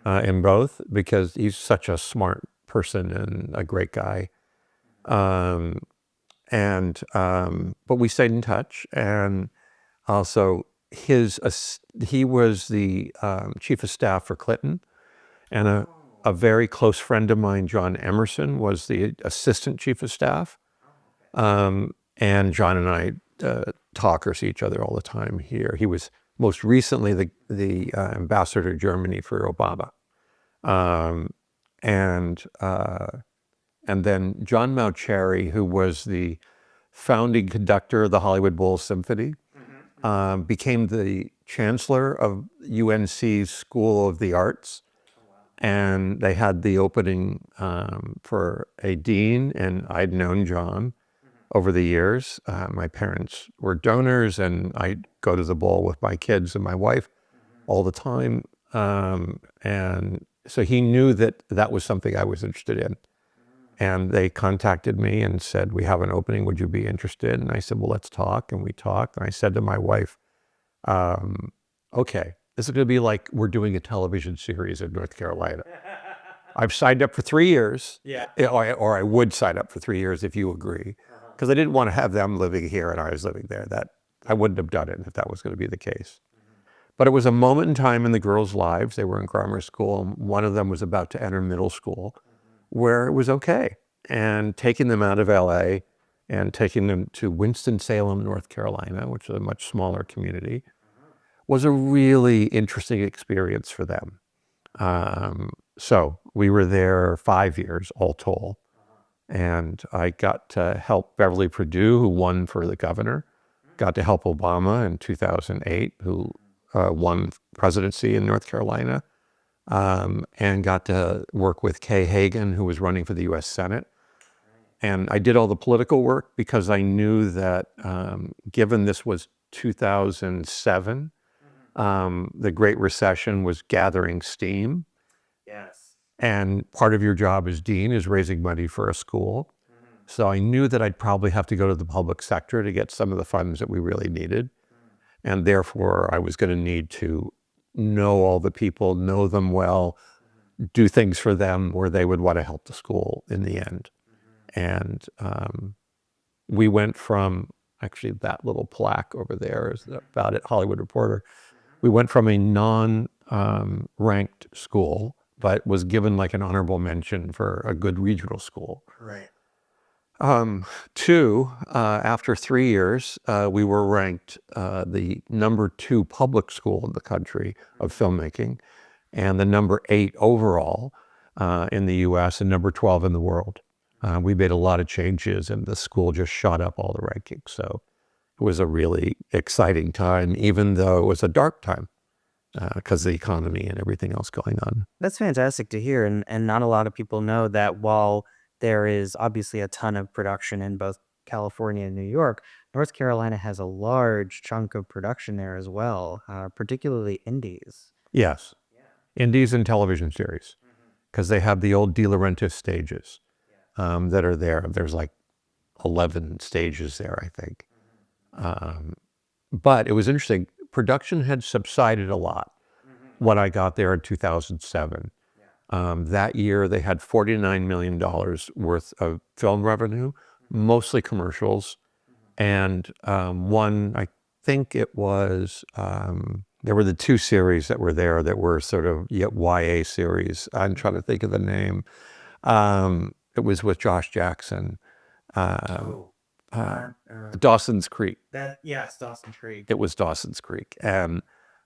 in both because he's such a smart person and a great guy. But we stayed in touch, and also he was the chief of staff for Clinton, and a very close friend of mine, John Emerson, was the assistant chief of staff. And John and I talk or see each other all the time here. He was most recently the ambassador to Germany for Obama. And then John Mauceri, who was the founding conductor of the Hollywood Bowl Symphony, became the chancellor of UNC's School of the Arts. And they had the opening for a dean, and I'd known John over the years. My parents were donors, and I'd go to the bowl with my kids and my wife all the time. And so he knew that was something I was interested in. And they contacted me and said, we have an opening, would you be interested? And I said, well, let's talk. And we talked. And I said to my wife, okay, this is going to be like we're doing a television series in North Carolina. I've signed up for 3 years. Yeah. Or I would sign up for 3 years if you agree. Because I didn't want to have them living here and I was living there. That I wouldn't have done it if that was going to be the case. But it was a moment in time in the girls' lives. They were in grammar school. And one of them was about to enter middle school, where it was okay. And taking them out of LA and taking them to Winston-Salem, North Carolina, which is a much smaller community, was a really interesting experience for them. So we were there 5 years, all told. And I got to help Beverly Perdue, who won for the governor, got to help Obama in 2008, who won presidency in North Carolina, and got to work with Kay Hagan, who was running for the U.S. Senate. And I did all the political work because I knew that given this was 2007, the Great Recession was gathering steam. Yes. And part of your job as dean is raising money for a school. So I knew that I'd probably have to go to the public sector to get some of the funds that we really needed. And therefore, I was going to need to know all the people, know them well, do things for them where they would want to help the school in the end. And we went from, actually that little plaque over there is about it, Hollywood Reporter. We went from a non-ranked school, but was given like an honorable mention for a good regional school. Right. After 3 years, we were ranked the number 2 public school in the country of filmmaking and the number 8 overall in the US and number 12 in the world. We made a lot of changes, and the school just shot up all the rankings. So it was a really exciting time, even though it was a dark time because of the economy and everything else going on. That's fantastic to hear, and not a lot of people know that while there is obviously a ton of production in both California and New York, North Carolina has a large chunk of production there as well, particularly indies. Yes, indies and television series, because they have the old De Laurentiis stages that are there. There's like 11 stages there, I think. But it was interesting. Production had subsided a lot when I got there in 2007. That year, they had $49 million worth of film revenue, mostly commercials. And one, I think it was, there were the two series that were there that were sort of YA series. I'm trying to think of the name. It was with Josh Jackson. Dawson's Creek. Yes, Dawson's Creek. It was Dawson's Creek. And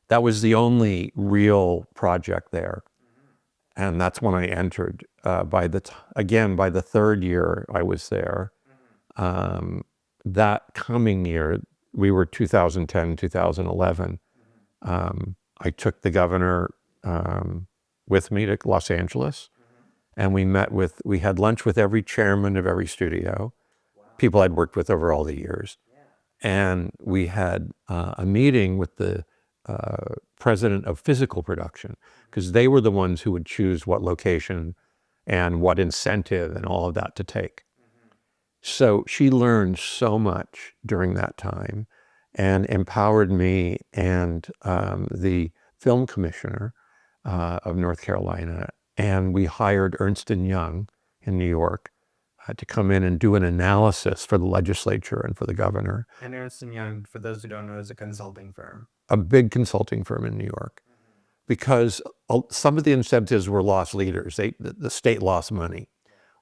that was the only real project there. And that's when I entered. By the third year I was there. That coming year, we were 2010, 2011. I took the governor with me to Los Angeles, and we had lunch with every chairman of every studio, people I'd worked with over all the years. And we had a meeting with the president of physical production, because they were the ones who would choose what location and what incentive and all of that to take. So she learned so much during that time and empowered me and the film commissioner of North Carolina. And we hired Ernst & Young in New York to come in and do an analysis for the legislature and for the governor. And Ernst & Young, for those who don't know, is a consulting firm. A big consulting firm in New York. Because some of the incentives were lost leaders. The state lost money.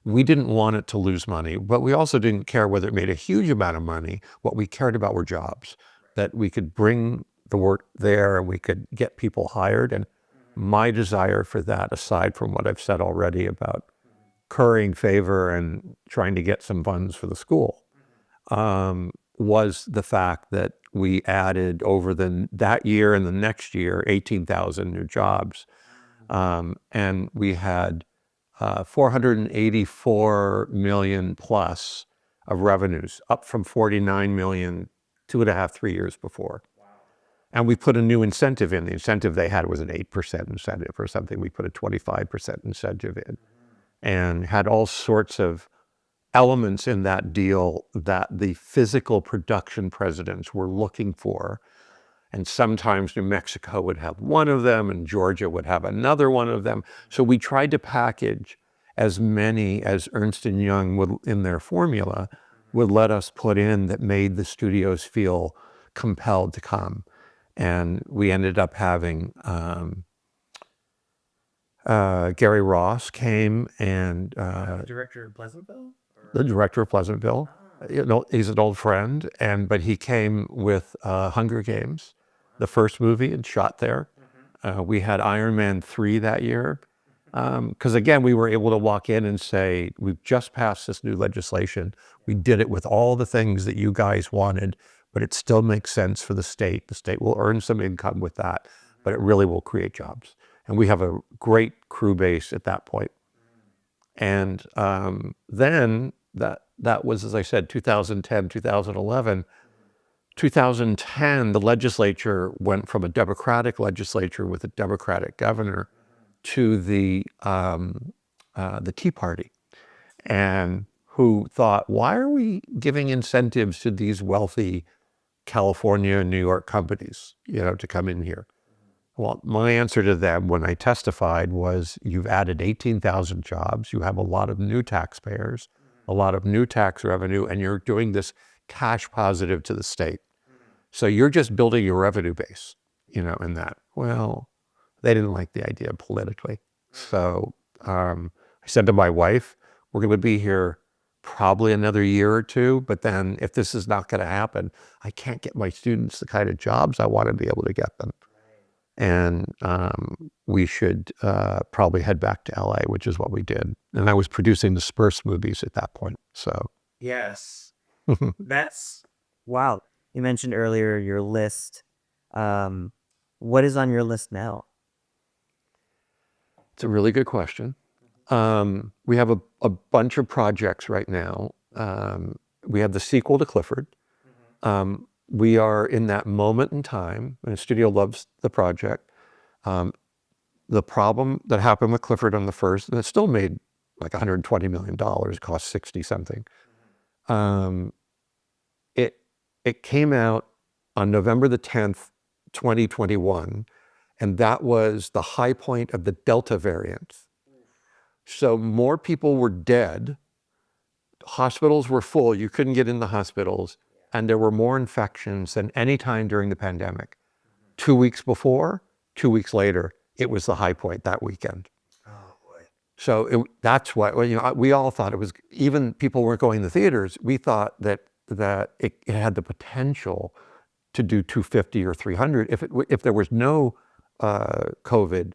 We didn't want it to lose money, but we also didn't care whether it made a huge amount of money. What we cared about were jobs, that we could bring the work there and we could get people hired. And my desire for that, aside from what I've said already about currying favor and trying to get some funds for the school, was the fact that we added over that year and the next year, 18,000 new jobs. And we had 484 million plus of revenues, up from 49 million 2.5, 3 years before. Wow. And we put a new incentive in. The incentive they had was an 8% incentive or something. We put a 25% incentive in and had all sorts of elements in that deal that the physical production presidents were looking for. And sometimes New Mexico would have one of them and Georgia would have another one of them. So we tried to package as many as Ernst & Young would, in their formula, would let us put in that made the studios feel compelled to come. And we ended up having Gary Ross came and Director of Pleasantville? The director of Pleasantville. He's an old friend, but he came with Hunger Games, the first movie, and shot there. We had Iron Man 3 that year. Because again, we were able to walk in and say, we've just passed this new legislation. We did it with all the things that you guys wanted, but it still makes sense for the state. The state will earn some income with that, but it really will create jobs. And we have a great crew base at that point. And then that was, as I said, 2010, 2011. 2010, the legislature went from a Democratic legislature with a Democratic governor to the Tea Party, and who thought, why are we giving incentives to these wealthy California and New York companies, to come in here? Well, my answer to them when I testified was, you've added 18,000 jobs, you have a lot of new taxpayers, a lot of new tax revenue, and you're doing this cash positive to the state. So you're just building your revenue base, in that. Well, they didn't like the idea politically. So I said to my wife, we're going to be here probably another year or two, but then if this is not going to happen, I can't get my students the kind of jobs I want to be able to get them. and we should probably head back to LA, which is what we did. And I was producing the Spurs movies at that point. So Yes. That's wow. You mentioned earlier your list. What is on your list now? it's a really good question. We have a bunch of projects right now. We have the sequel to Clifford. We are in that moment in time, and the studio loves the project. The problem that happened with Clifford on the first, and it still made like $120 million, cost 60 something. It came out on November the 10th, 2021, and that was the high point of the Delta variant. So more people were dead, hospitals were full, you couldn't get in the hospitals, and there were more infections than any time during the pandemic. 2 weeks before, 2 weeks later, it was the high point that weekend. Oh boy. So that's what, well, you know, we all thought it was, even people weren't going to theaters, we thought that it had the potential to do 250 or 300. If there was no COVID,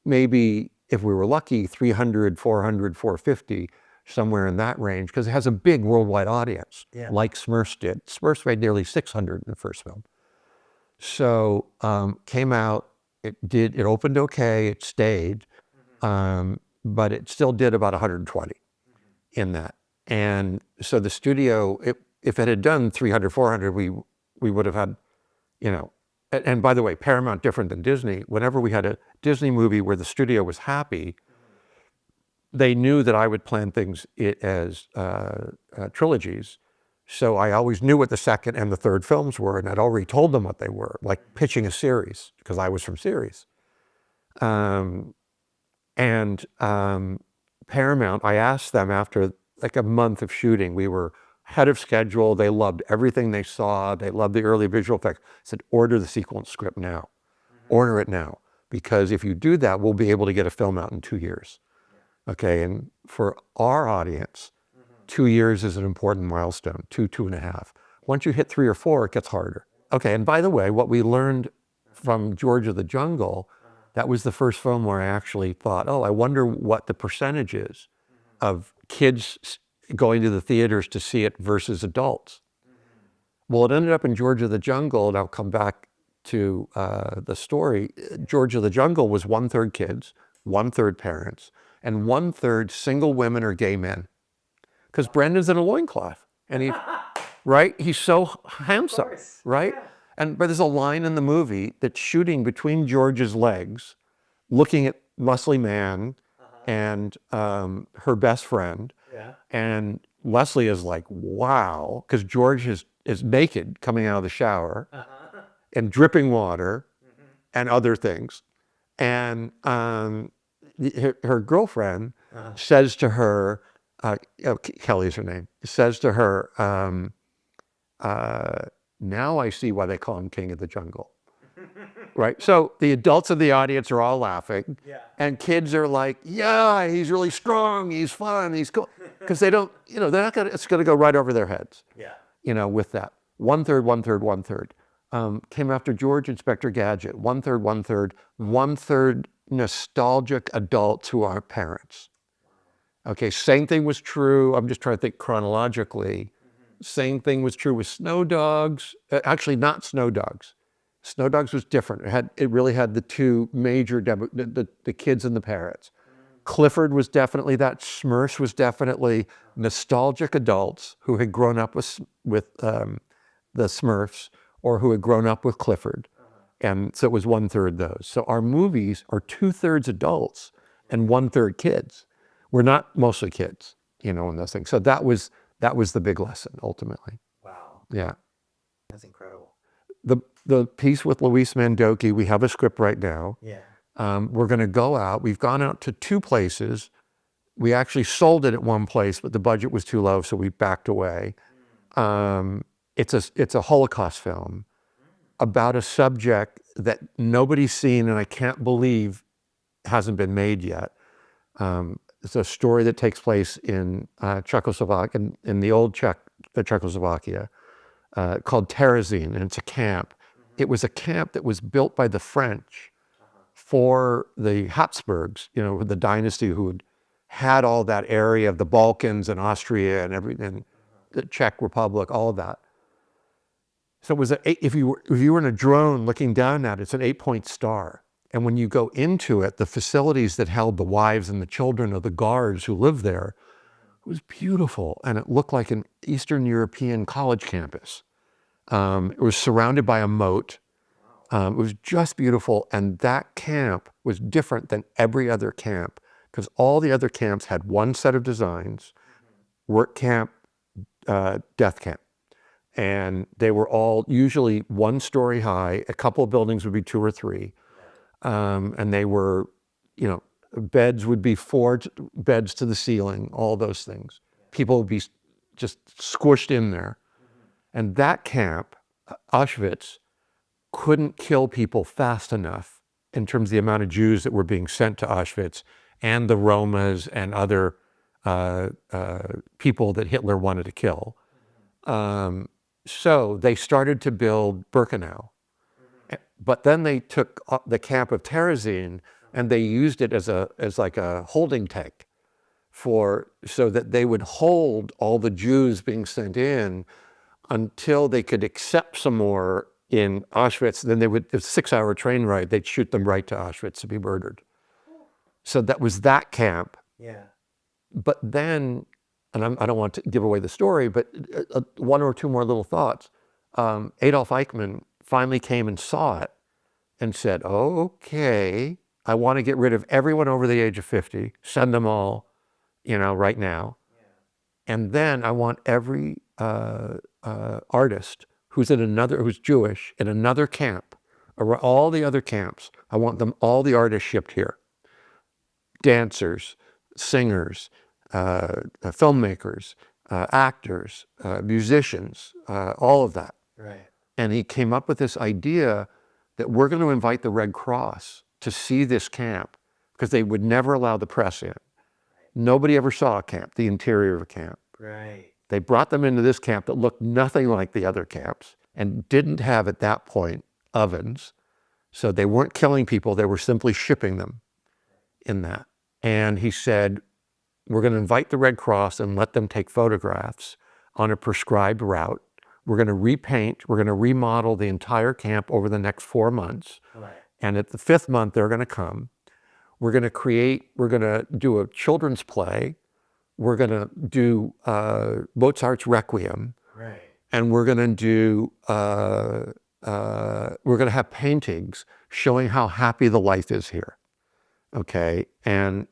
maybe if we were lucky, 300, 400, 450, somewhere in that range, because it has a big worldwide audience, like Smurfs did. Smurfs made nearly 600 in the first film. So came out, it opened okay, it stayed, but it still did about 120 in that. And so the studio, if it had done 300, 400, we would have had, you know, and by the way, Paramount, different than Disney, whenever we had a Disney movie where the studio was happy, they knew that I would plan things as trilogies. So I always knew what the second and the third films were, and I'd already told them what they were, like pitching a series, because I was from series. Paramount, I asked them after like a month of shooting, we were ahead of schedule, they loved everything they saw, they loved the early visual effects. I said, order the sequence script now, order it now, because if you do that, we'll be able to get a film out in 2 years. Okay, and for our audience, 2 years is an important milestone, 2.5. Once you hit 3 or 4, it gets harder. Okay, and by the way, what we learned from George of the Jungle, that was the first film where I actually thought, oh, I wonder what the percentage is of kids going to the theaters to see it versus adults. Well, it ended up in George of the Jungle, and I'll come back to the story. George of the Jungle was 1/3 kids, 1/3 parents, and 1/3 single women or gay men. Because Brendan's in a loincloth, and he, right? He's so handsome, right? Yeah. But there's a line in the movie that's shooting between George's legs, looking at muscly man and her best friend. Yeah. And Leslie is like, wow, because George is naked coming out of the shower and dripping water and other things. And her girlfriend says to her, Kelly's her name, says to her, now I see why they call him King of the Jungle. Right? So the adults in the audience are all laughing, and kids are like, yeah, he's really strong, he's fun, he's cool. Because they don't, you know, they're not gonna, it's gonna go right over their heads. Yeah. You know, with that. 1/3, 1/3, 1/3. Came after George, Inspector Gadget. 1/3, 1/3, 1/3 nostalgic adults who aren't parents. Okay, same thing was true, I'm just trying to think chronologically. Same thing was true with Snow Dogs. Actually, not Snow Dogs. Snow Dogs was different. It really had the two major, the kids and the parents. Clifford was definitely that. Smurfs was definitely nostalgic adults who had grown up with the Smurfs or who had grown up with Clifford. And so it was 1/3 those. So our movies are 2/3 adults and 1/3 kids. We're not mostly kids, you know, in those things. So that was the big lesson ultimately. Wow. Yeah. That's incredible. The piece with Luis Mandoki, we have a script right now. Yeah. We're going to go out. We've gone out to 2 places. We actually sold it at one place, but the budget was too low, so we backed away. It's a Holocaust film about a subject that nobody's seen, and I can't believe hasn't been made yet. It's a story that takes place in Czechoslovakia, in the old Czechoslovakia, called Terezin, and it's a camp. It was a camp that was built by the French for the Habsburgs, the dynasty who had all that area of the Balkans and Austria and everything, the Czech Republic, all of that. So it was if you were in a drone looking down at it, it's an 8-point star. And when you go into it, the facilities that held the wives and the children of the guards who lived there, it was beautiful. And it looked like an Eastern European college campus. It was surrounded by a moat. It was just beautiful. And that camp was different than every other camp because all the other camps had one set of designs: work camp, death camp. And they were all usually 1 story high. A couple of buildings would be 2 or 3. And they were, beds would be 4 beds to the ceiling, all those things. People would be just squished in there. And that camp, Auschwitz, couldn't kill people fast enough in terms of the amount of Jews that were being sent to Auschwitz and the Romas and other people that Hitler wanted to kill. So they started to build Birkenau. But then they took the camp of Terezin and they used it as like a holding tank so that they would hold all the Jews being sent in until they could accept some more in Auschwitz. Then they would, a 6-hour train ride, they'd shoot them right to Auschwitz to be murdered. So that was that camp. Yeah. But then, and I don't want to give away the story, but 1 or 2 more little thoughts. Adolf Eichmann finally came and saw it and said, okay, I want to get rid of everyone over the age of 50, send them all, right now. Yeah. And then I want every artist who's Jewish in another camp, or all the other camps, I want all the artists shipped here. Dancers, singers, filmmakers, actors, musicians, all of that. Right. And he came up with this idea that we're going to invite the Red Cross to see this camp because they would never allow the press in. Right. Nobody ever saw a camp, the interior of a camp. Right. They brought them into this camp that looked nothing like the other camps and didn't have at that point ovens. So they weren't killing people, they were simply shipping them in that. And he said, we're going to invite the Red Cross and let them take photographs on a prescribed route. We're going to repaint, we're going to remodel the entire camp over the next 4 months. Right. And at the 5th month, they're going to come. We're going to do a children's play. We're going to do Mozart's Requiem. Right. And we're going to do, we're going to have paintings showing how happy the life is here. Okay. And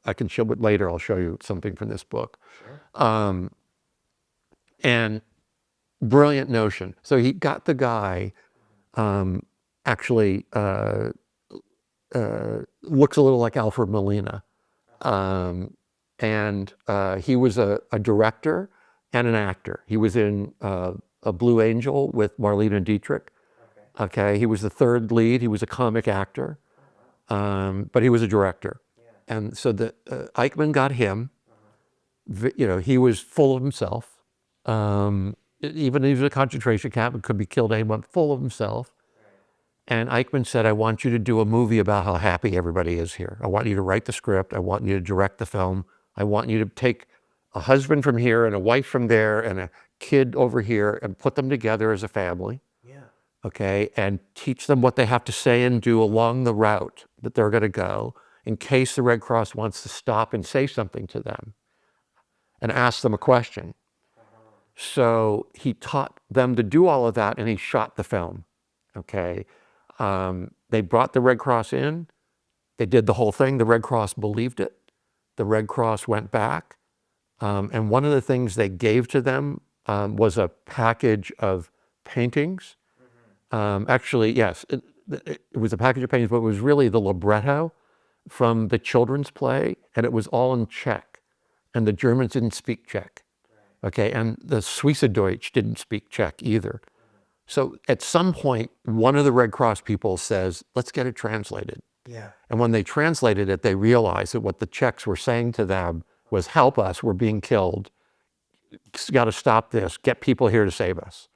I can show it later. I'll show you something from this book. Sure. And brilliant notion. So he got the guy, actually looks a little like Alfred Molina. And he was a director and an actor. He was in A Blue Angel with Marlene Dietrich. Okay. He was the 3rd lead. He was a comic actor, but he was a director. Yeah. And so Eichmann got him. He was full of himself. Even if he was a concentration camp and could be killed anyone, full of himself. And Eichmann said, I want you to do a movie about how happy everybody is here. I want you to write the script. I want you to direct the film. I want you to take a husband from here and a wife from there and a kid over here and put them together as a family. Yeah. Okay. And teach them what they have to say and do along the route that they're going to go in case the Red Cross wants to stop and say something to them and ask them a question. So he taught them to do all of that and he shot the film. Okay. They brought the Red Cross in. They did the whole thing. The Red Cross believed it. The Red Cross went back. And one of the things they gave to them was a package of paintings. Actually, yes, it was a package of paintings, but it was really the libretto from the children's play. And it was all in Czech. And the Germans didn't speak Czech. Okay, and the Schweizerdeutsch didn't speak Czech either. So at some point, one of the Red Cross people says, let's get it translated. Yeah. And when they translated it, they realized that what the Czechs were saying to them was, help us, we're being killed. Got to stop this, get people here to save us,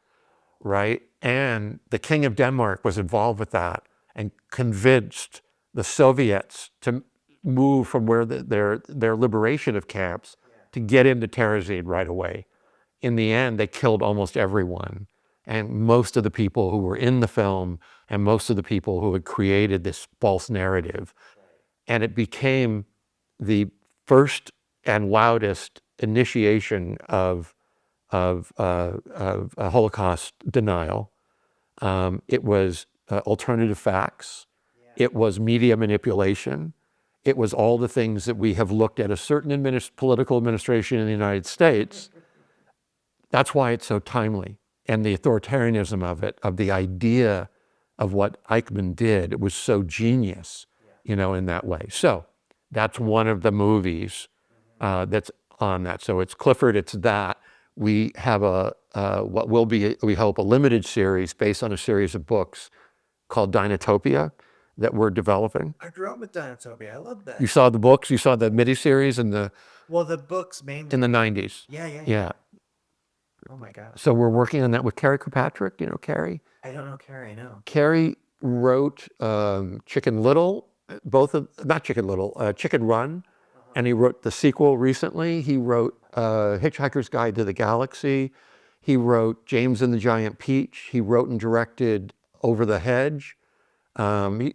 right? And the King of Denmark was involved with that and convinced the Soviets to move from where their liberation of camps to get into Terezin right away. In the end, they killed almost everyone. And most of the people who were in the film and most of the people who had created this false narrative. And it became the first and loudest initiation of Holocaust denial. It was alternative facts. It was media manipulation. It was all the things that we have looked at a certain political administration in the United States. That's why it's so timely. And the authoritarianism of it, of the idea of what Eichmann did, it was so genius, in that way. So that's one of the movies that's on that. So it's Clifford, it's that. We have what will be, we hope, a limited series based on a series of books called Dinotopia that we're developing. I grew up with Dinotopia. I love that. You saw the books, you saw the miniseries The books mainly. in the 90s. Yeah. Oh my gosh. So we're working on that with Carrie Kirkpatrick. You know Carrie? I don't know Carrie, no. Carrie wrote Chicken Little, Chicken Run, and he wrote the sequel recently. He wrote Hitchhiker's Guide to the Galaxy. He wrote James and the Giant Peach. He wrote and directed Over the Hedge.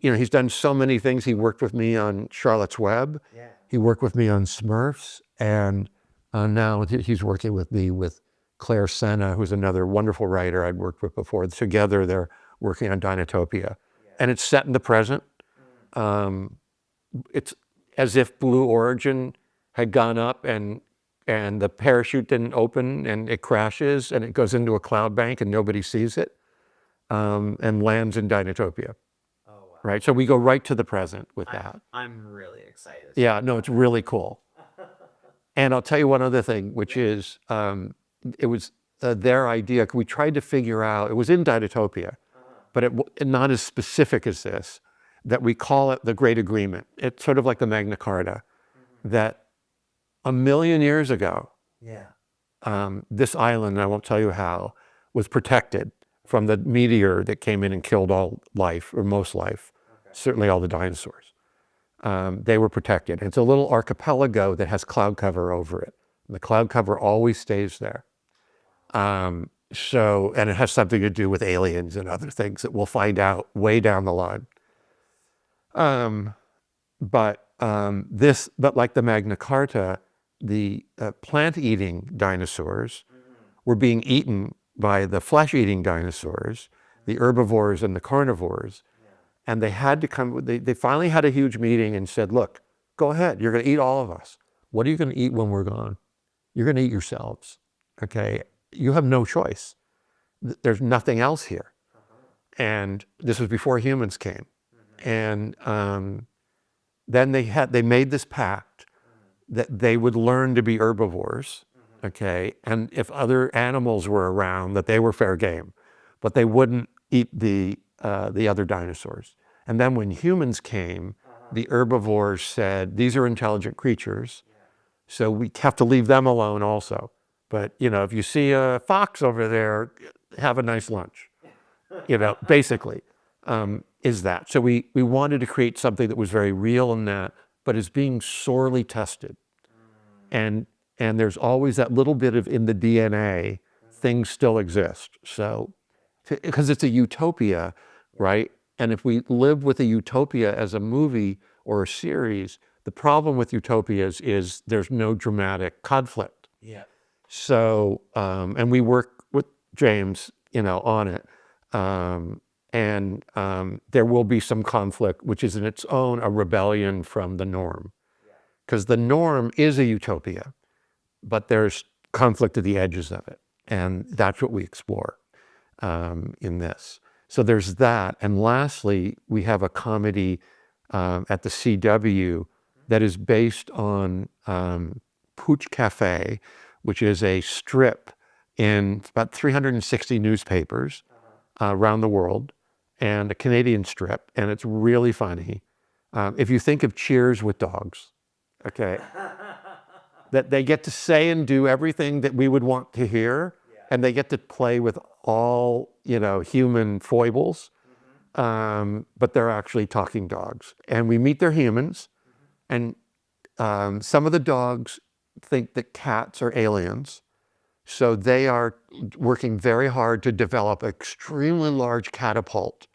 He's done so many things. He worked with me on Charlotte's Web. Yeah. He worked with me on Smurfs, and now he's working with me with Claire Senna, who's another wonderful writer I'd worked with before. Together, they're working on Dinotopia. And it's set in the present. It's as if Blue Origin had gone up and the parachute didn't open and it crashes and it goes into a cloud bank and nobody sees it and lands in Dinotopia. Oh, wow. Right? So we go right to the present with that. I'm really excited. Yeah, no, it's really cool. And I'll tell you one other thing, which is it was their idea. We tried to figure out, it was in Dinotopia, but not as specific as this, that we call it the Great Agreement. It's sort of like the Magna Carta, that 1 million years ago, this island, I won't tell you how, was protected from the meteor that came in and killed all life, or most life, certainly all the dinosaurs. They were protected. It's a little archipelago that has cloud cover over it. And the cloud cover always stays there. And it has something to do with aliens and other things that we'll find out way down the line. But like the Magna Carta, the plant-eating dinosaurs were being eaten by the flesh-eating dinosaurs, the herbivores and the carnivores. And they had to come, they finally had a huge meeting and said, look, go ahead, you're gonna eat all of us. What are you gonna eat when we're gone? You're gonna eat yourselves, okay? You have no choice. There's nothing else here. And this was before humans came. And then they made this pact that they would learn to be herbivores, okay? And if other animals were around, that they were fair game, but they wouldn't eat the other dinosaurs. And then when humans came, the herbivores said, these are intelligent creatures, so we have to leave them alone also. But, if you see a fox over there, have a nice lunch, basically, is that. So we wanted to create something that was very real in that, but is being sorely tested. And there's always that little bit of, in the DNA, things still exist. So, because it's a utopia, right? And if we live with a utopia as a movie or a series, the problem with utopias is there's no dramatic conflict. Yeah. So, and we work with James, on it. There will be some conflict, which is in its own a rebellion from the norm. Because the norm is a utopia, but there's conflict at the edges of it. And that's what we explore in this. So there's that. And lastly, we have a comedy at the CW that is based on Pooch Cafe, which is a strip in about 360 newspapers around the world, and a Canadian strip, and it's really funny. If you think of Cheers with dogs, okay, that they get to say and do everything that we would want to hear, and they get to play with all, human foibles. but they're actually talking dogs. And we meet their humans, and some of the dogs think that cats are aliens. So they are working very hard to develop an extremely large catapult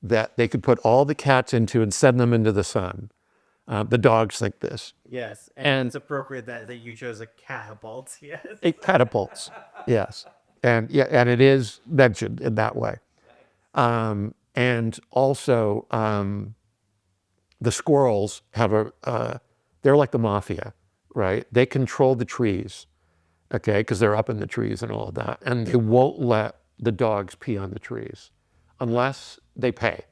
that they could put all the cats into and send them into the sun. The dogs think this. Yes, and it's appropriate that you chose a catapult. Yes. It catapults, yes. And yeah, and it is mentioned in that way. And also, the squirrels have they're like the mafia, right? They control the trees, okay, because they're up in the trees and all of that. And they won't let the dogs pee on the trees unless they pay,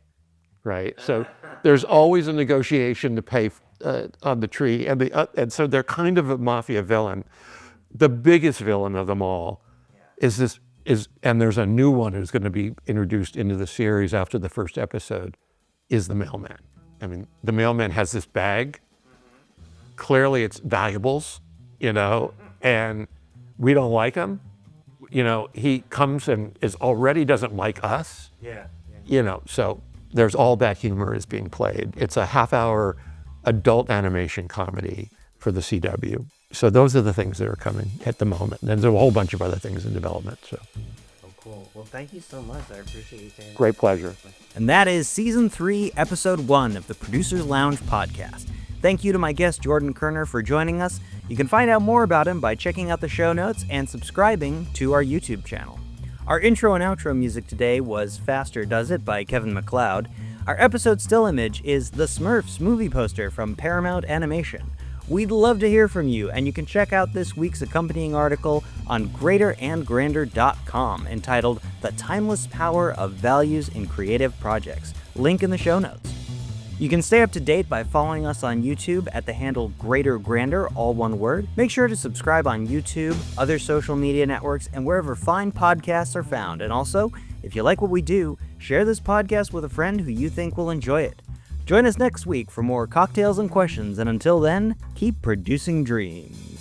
right? So there's always a negotiation to pay on the tree. And so they're kind of a mafia villain. The biggest villain of them all and there's a new one who's going to be introduced into the series after the first episode, is the mailman. I mean, the mailman has this bag. Clearly it's valuables, and we don't like him. He comes and already doesn't like us. Yeah. So there's all that humor is being played. It's a half-hour adult animation comedy for the CW. So those are the things that are coming at the moment. And there's a whole bunch of other things in development. So. Oh, cool. Well, thank you so much. I appreciate you saying. Great pleasure. And that is Season 3, Episode 1 of the Producer's Lounge podcast. Thank you to my guest, Jordan Kerner, for joining us. You can find out more about him by checking out the show notes and subscribing to our YouTube channel. Our intro and outro music today was Faster Does It by Kevin MacLeod. Our episode still image is the Smurfs movie poster from Paramount Animation. We'd love to hear from you, and you can check out this week's accompanying article on greaterandgrander.com entitled The Timeless Power of Values in Creative Projects. Link in the show notes. You can stay up to date by following us on YouTube at the handle Greater Grander, all one word. Make sure to subscribe on YouTube, other social media networks, and wherever fine podcasts are found. And also, if you like what we do, share this podcast with a friend who you think will enjoy it. Join us next week for more cocktails and questions, and until then, keep producing dreams.